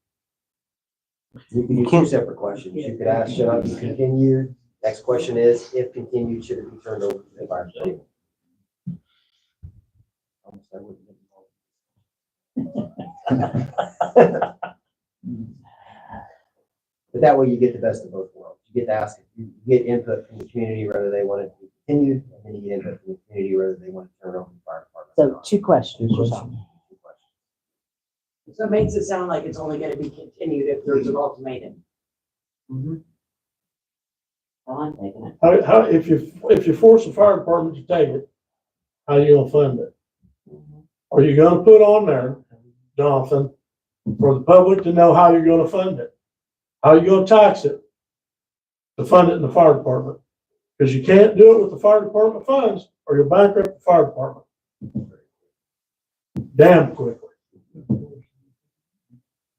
You can use two separate questions. You could ask, should I be continued? Next question is, if continued, should it be turned over to the fire department? Almost I wouldn't get involved. But that way you get the best of both worlds. You get to ask, you get input from the community whether they want it to be continued, and then you get input from the community whether they want to turn it over to the fire department. So two questions. So it makes it sound like it's only gonna be continued if there's an ultimatum. Well, I'm taking it. How, if you force the fire department to take it, how are you gonna fund it? Are you gonna put on there, Jonathan, for the public to know how you're gonna fund it? How are you gonna tax it to fund it in the fire department? Because you can't do it with the fire department funds or you'll bankrupt the fire department. Damn quickly.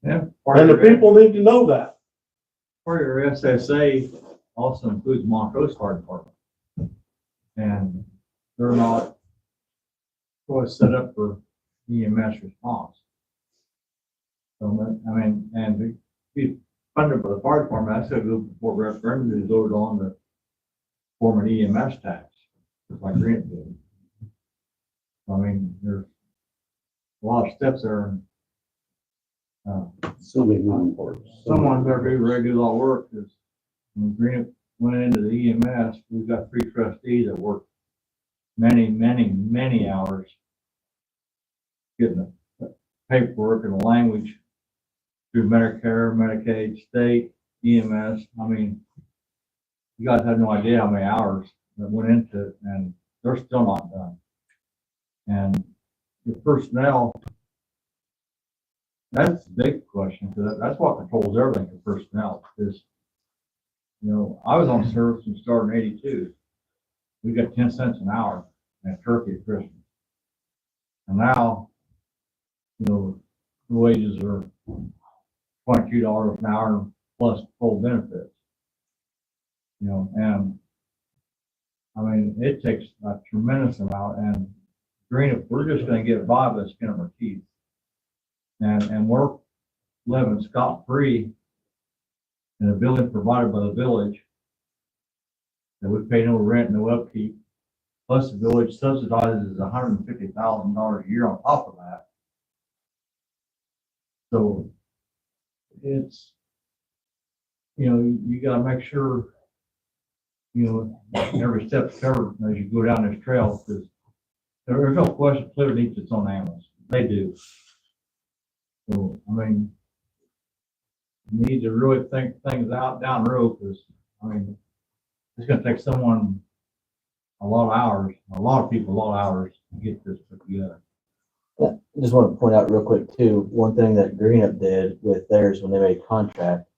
Yeah. And the people need to know that. Part of your SSA also includes Montrose Fire Department. And they're not always set up for EMS response. So, I mean, and to be funded by the fire department, that's a good before referendum is voted on the form an EMS tax, just like Grant did. I mean, there's a lot of steps there. So many non-parts. Someone's got to do regular law work, because when Grant went into the EMS, we've got 3 trustees that work many hours getting the paperwork and the language through Medicare, Medicaid, state, EMS. I mean, you guys have no idea how many hours that went into it, and they're still not done. And the personnel, that's the big question, because that's what controls everything for personnel. Is, you know, I was on service and started in '82. We got 10 cents an hour and turkey at Christmas. And now, you know, the wages are $22 an hour plus full benefits. You know, and I mean, it takes a tremendous amount. And Green, if we're just going to get by by the skin of our teeth, and we're living scot-free in a building provided by the village, that we pay no rent, no upkeep, plus the village subsidizes $150,000 a year on top of that. So it's, you know, you gotta make sure, you know, every step's covered as you go down this trail, because there's no question Clear needs its own ambulance. They do. So, I mean, you need to really think things out down the road, because, I mean, it's gonna take someone a lot of hours, a lot of people a lot of hours to get this put together. I just want to point out real quick too, one thing that Greenup did with theirs when they made a contract,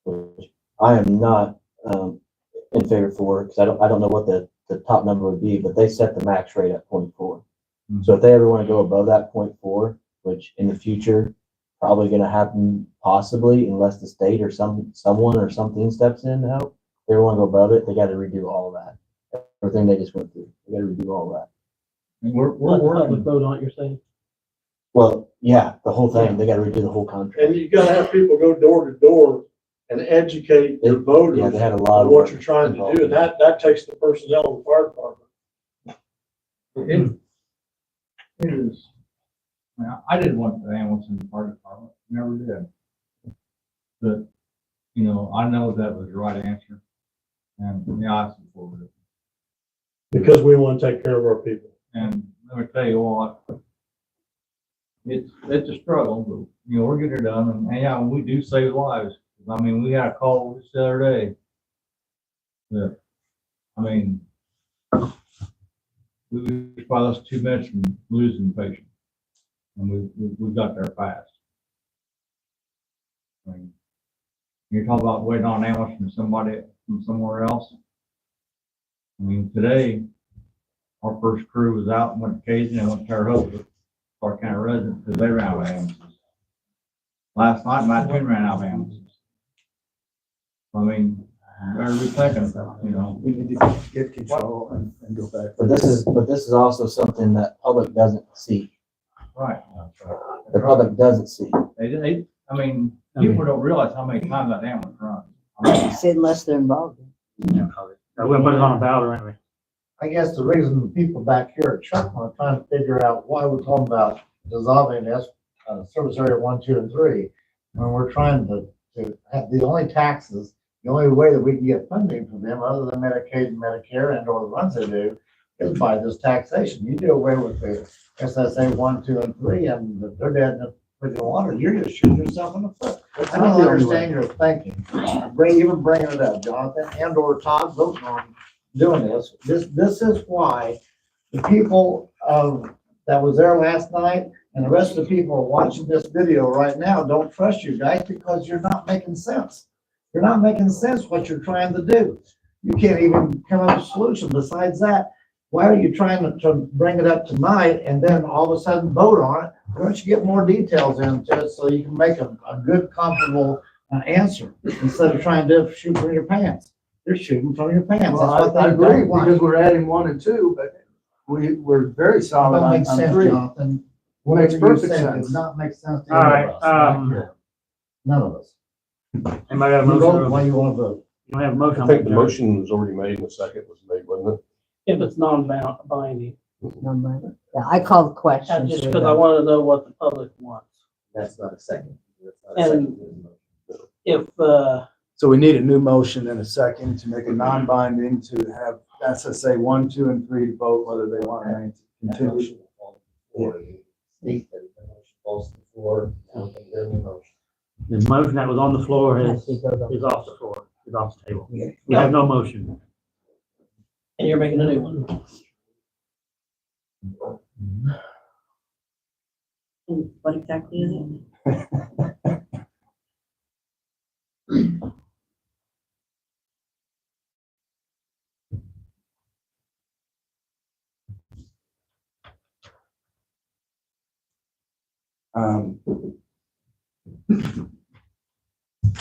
which I am not in favor for, because I don't know what the top number would be, but they set the max rate at 0.4. Mm-hmm. So if they ever want to go above that 0.4, which in the future probably going to happen possibly, unless the state or someone or something steps in to help, if they want to go above it, they got to redo all of that. Everything they just went through, they got to redo all of that. And we're Public working. vote on it, you're saying? Well, yeah, the whole thing, they got to redo the whole contract. And you gotta have people go door to door and educate their voters Yeah, they had a lot on of what work you're trying to involved. do, and that takes the personnel of the fire department. It is, I didn't want the ambulance in the fire department, never did. But, you know, I know that was the right answer, and yeah, I supported it. Because we wanna take care of our people. And let me tell you what, it's a struggle, but, you know, we're getting it done, and yeah, we do save lives. I mean, we had a call just the other day that, I mean, we were probably 2 minutes from losing the patient, and we got there fast. I mean, you talk about waiting on an ambulance from somebody, from somewhere else. I mean, today, our first crew was out and went to Cajun and went to Terre Haute with Clark County residents because they ran out of ambulances. Last night, my twin ran out of ambulances. I mean, better be thinking, you know. We need to get control and go back. But this is also something that public doesn't see. Right. The public doesn't see. I mean, people don't realize how many times that ambulance runs. I mean, Said unless they're involved. We're gonna put it on a ballot anyway. I guess the reason the people back here at Chuckman are trying to figure out why we're talking about dissolving this, service area 1, 2, and 3, when we're trying to have the only taxes, the only way that we can get funding from them, other than Medicaid and Medicare and or the runs they do, is by this taxation. You do away with the SSA 1, 2, and 3, and they're dead in the freaking water, you're just shooting yourself in the foot. I don't understand your thinking, even bringing it up, Jonathan, and or Todd voting on doing this. This is why the people that was there last night and the rest of the people are watching this video right now don't trust you guys, because you're not making sense. You're not making sense what you're trying to do. You can't even come up with a solution. Besides that, why are you trying to bring it up tonight and then all of a sudden vote on it? Why don't you get more details into it so you can make a good, comparable answer instead of trying to shoot from your pants? You're shooting from your pants. Well, That's what I they agree, don't want. because we're adding 1 and 2, but we're very solid That on makes sense, 3. Jonathan. Makes Whatever you perfect said sense. does not make sense to All any right, of us. Not here. None of us. Anybody got a You vote the motion? way you want to vote. You don't have a motion. I think the motion was already made and the second was made, wasn't If it's non-binding, Yeah, I call the question. just because I want to know what the public wants. That's not a second. That's not a And second. if, So we need a new motion and a second to make it non-binding, to have SSA 1, 2, and 3 to vote whether they want to continue. State that the motion falls to the floor, now they bring the motion. The motion that was on the floor is off the floor, is off the table. We have no motion. and you're making a new one. And what exactly is it?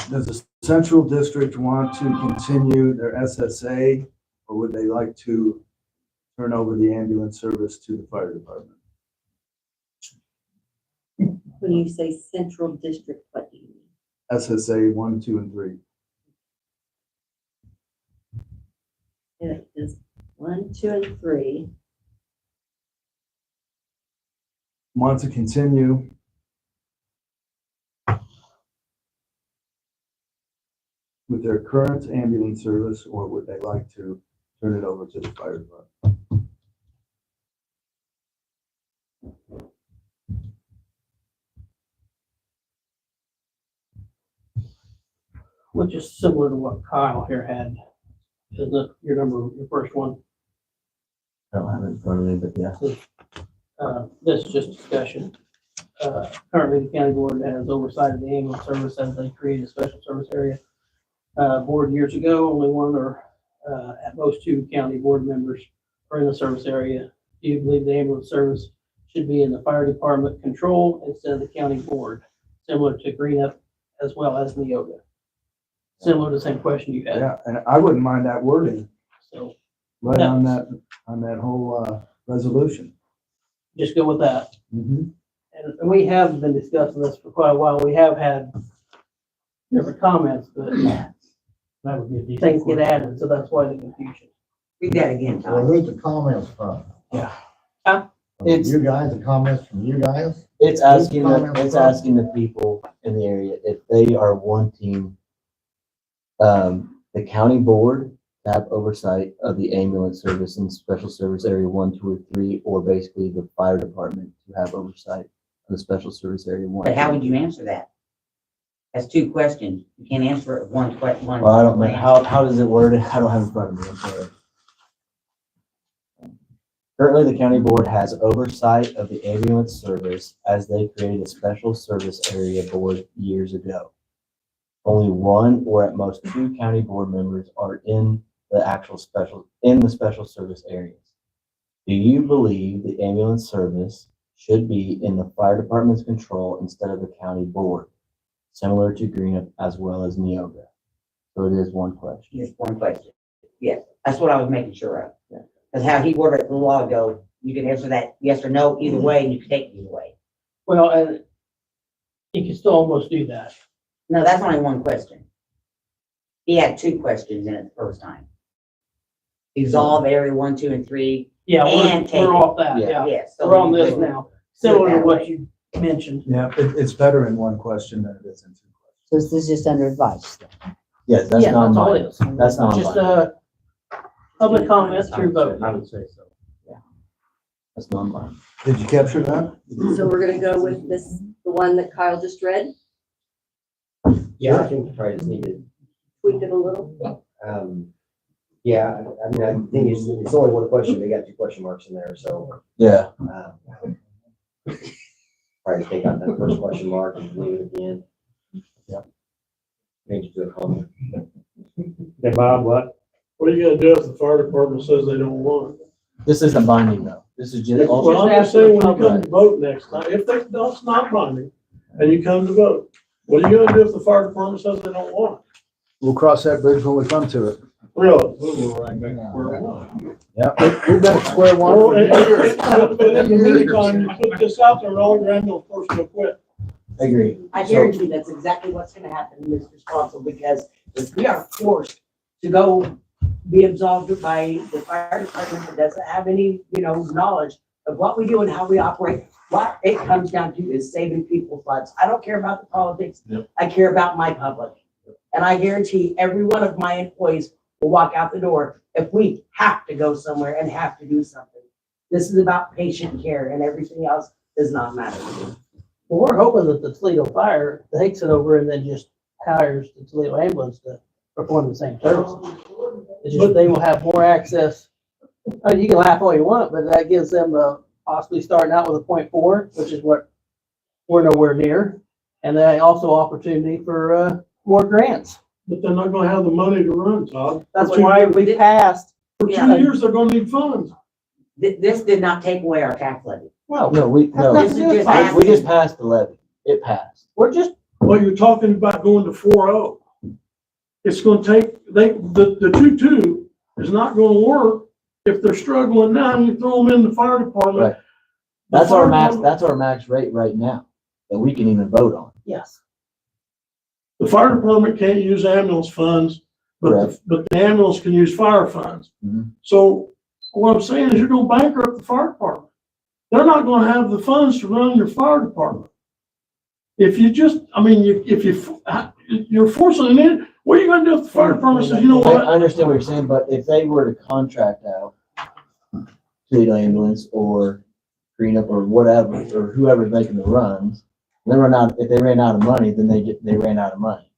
Does the central district want to continue their SSA, or would they like to turn over the ambulance service to the fire department? When you say central district, what do you mean? SSA 1, 2, and 3. It is 1, 2, and 3. Want to continue with their current ambulance service, or would they like to turn it over to the fire department? Which is similar to what Kyle here had. Isn't it your number, your first one? I don't have it in front of me, but yeah. This is just discussion. Currently, the county board has oversight of the ambulance service as they create a special service area. Board years ago, only one or at most 2 county board members are in the service area. Do you believe the ambulance service should be in the fire department control instead of the county board, similar to Greenup as well as Neoga? Similar to the same question you had. Yeah, and I wouldn't mind that wording, So right on that whole resolution. just go with that. Mhm. And we have been discussing this for quite a while. We have had different comments, but That would be a decent. things get added, so that's why the confusion. Read that again, Well, Todd. who's the comments from? Yeah. It's- You guys, the comments from you guys? It's asking, comments it's from? asking the people in the area if they are wanting the county board to have oversight of the ambulance service in special service area 1, 2, or 3, or basically the fire department to have oversight of the special service area 1. But how would you answer that? That's 2 questions. You can't answer it with one question. Well, I don't know, how does it word it? I don't have it in front of me, I'm sorry. Currently, the county board has oversight of the ambulance service as they created a special service area board years ago. only one or at most two county board members are in the special service areas. Do you believe the ambulance service should be in the fire department's control instead of the county board, similar to Greenup as well as Neoga? So it is one question. Just one question. Yes, that's what I was making sure of. Because how he worded it a little while ago, you can answer that yes or no either way, and you can take it either way. Well, and you can still almost do that. No, that's only one question. He had two questions in it the first time. Exhaust area 1, 2, and 3. Yeah, And take we're it. off that, yeah. Yes. so We're on you this could now, do it similar to that what way. you mentioned. Yeah, it's better in one question than it is in two questions. So this is just under advice. Yes, that's Yeah, not that's all it mine. is. That's not Just, mine. public comment through vote. I would say so. That's not mine. Did you capture that? So we're gonna go with this, the one that Kyle just read, Yeah, I think probably just need to, tweak it a little. yeah, I mean, I think it's only one question, they got 2 question marks in there, so, Yeah. probably take out that first question mark and leave it again. Yeah. Change it to a comment. Okay, Bob, what? What are you gonna do if the fire department says they don't want it? This isn't binding though. This is just. Well, I'm just saying, when you come to vote next time, if that's not binding, and you come to vote, what are you gonna do if the fire department says they don't want it? We'll cross that bridge when we come to it. Really? Yeah, we've been at square one Well, for and- years. But in the meantime, you put this out there, all your ambulance person will quit. I agree. I guarantee you that's exactly what's gonna happen, Mr. Sponsel, because if we are forced to go be absolved by the fire department that doesn't have any, knowledge of what we do and how we operate, what it comes down to is saving people's lives. I don't care about the politics. Yep. I care about my public. And I guarantee every one of my employees will walk out the door if we have to go somewhere and have to do something. This is about patient care, and everything else does not matter to me. Well, we're hoping that the Toledo Fire takes it over and then just hires the Toledo ambulance to perform the same services. It's just they will have more access. You can laugh all you want, but that gives them possibly starting out with a 0.4, which is what we're nowhere near. And then also opportunity for more grants. But they're not gonna have the money to run, Todd. That's For two- why we passed. For Yeah. 2 years, they're gonna need funds. This did not take away our tax levy. Well, No, we That's not good. we just passed the levy. It passed. we're just, Well, you're talking about going to 4.0. It's gonna take, the 2.2 is not gonna work if they're struggling now and you throw them in the fire department. Right. The That's our fire max, department- that's our max rate right now that we can even vote on. yes. The fire department can't use ambulance funds, but the ambulance can use fire funds. Mhm. So what I'm saying is you're gonna bankrupt the fire department. They're not gonna have the funds to run your fire department. If you just, you're forcing it in, what are you gonna do if the fire department says, you know I what? understand what you're saying, but if they were to contract out Toledo Ambulance or Greenup or whatever, or whoever's making the runs, if they ran out of money, then they ran out of money.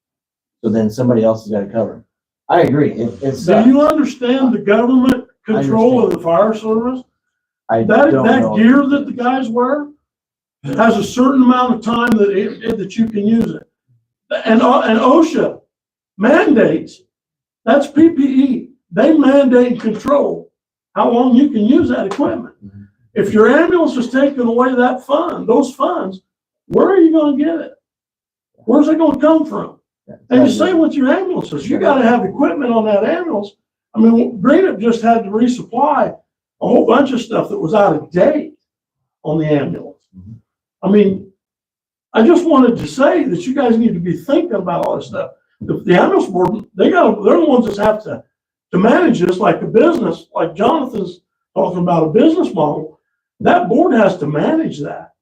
So then somebody else has got to cover. I agree. It's Do you understand the government control of the fire service? I That don't know. gear that the guys wear has a certain amount of time that you can use it. And OSHA mandates, that's PPE. They mandate and control how long you can use that equipment. Mm-hmm. If your ambulance is taking away those funds, where are you gonna get it? Where's it gonna come from? And you say with your ambulances, you gotta have equipment on that ambulance. I mean, Greenup just had to resupply a whole bunch of stuff that was out of date on the ambulance. I mean, I just wanted to say that you guys need to be thinking about all this stuff. The ambulance board, they're the ones that have to manage this like a business, like Jonathan's talking about a business model. That board has to manage that.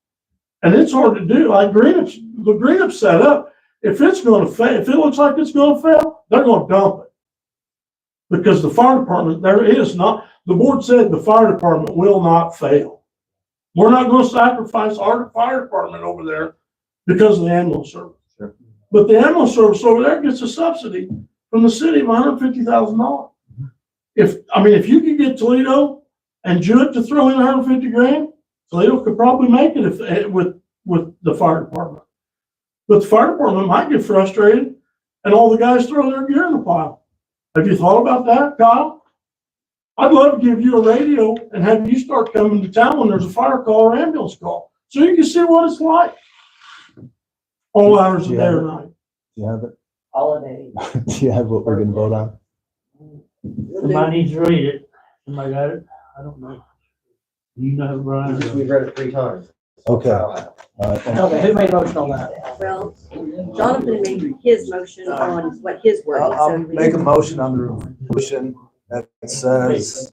And it's hard to do. Like the Greenup set up, if it's gonna fail, if it looks like it's gonna fail, they're gonna dump it. Because the fire department, the board said the fire department will not fail. We're not gonna sacrifice our fire department over there because of the ambulance service. Sure. But the ambulance service over there gets a subsidy from the city of $150,000. If you could get Toledo and Jewett to throw in 150 grand, Toledo could probably make it with the fire department. But the fire department might get frustrated and all the guys throw their gear in the pile. Have you thought about that, Kyle? I'd love to give you a radio and have you start coming to town when there's a fire call or ambulance call, so you can see what it's like. All hours of the day or night. Do you have it? Holiday. Do you have what we're gonna vote on? Somebody needs to read it. Somebody got it? I don't know. You know, Brian? We've read it 3 times. Okay. Kyle has. Okay, who made a motion on that? Well, Jonathan made his motion on what his word is. I'll make a motion on the resolution that says,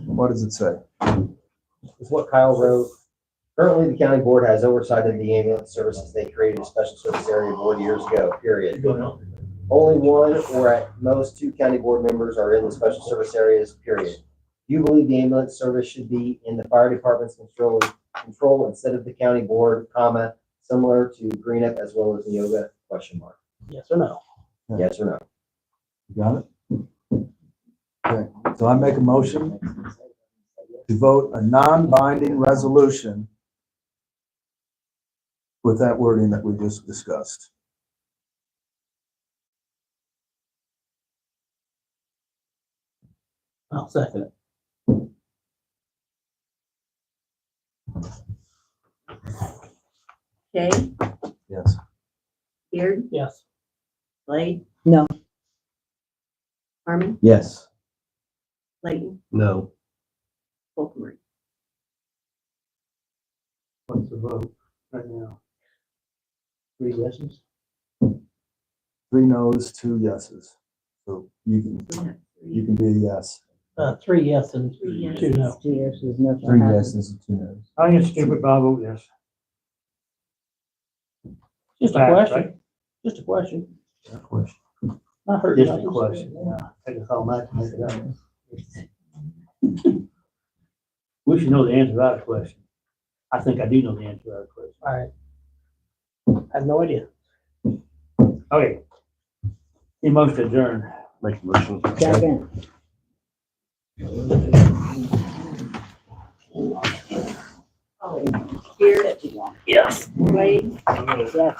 what does it say? It's what Kyle wrote. Currently, the county board has oversight of the ambulance services. They created a special service area board years ago, period. Only one or at most 2 county board members are in the special service areas, period. You believe the ambulance service should be in the fire department's control instead of the county board, comma, similar to Greenup as well as Neoga, question mark. Yes or no? Yes or no? You got it? Okay, so I make a motion to vote a non-binding resolution with that wording that we just discussed. I'll second it. Okay, Yes. Beard, Yes. Blade, No. Harmon, Yes. Layton, No. Folkman. What's the vote right now? 3 yeses? 3 noes, 2 yeses. So you can be a yes. 3 yes and 3 yes. 2 no. 2 yeses, nothing 3 happened. yeses and 2 noes. I think it's stupid, but I'll vote yes. Just a Fact, question. right? Just a question. Question. I heard Just a nothing. question, yeah. Take us all night to make it up. We should know the answer to that question. I think I do know the answer to that question. All right. I have no idea. Okay. Any motion to adjourn? Make a motion. Second. Beard, Yes. Blade, Yes.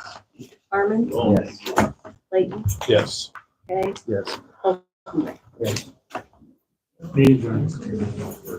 Harmon, Yes. Layton, Yes. okay, Yes. Folkman. Meeting adjourned.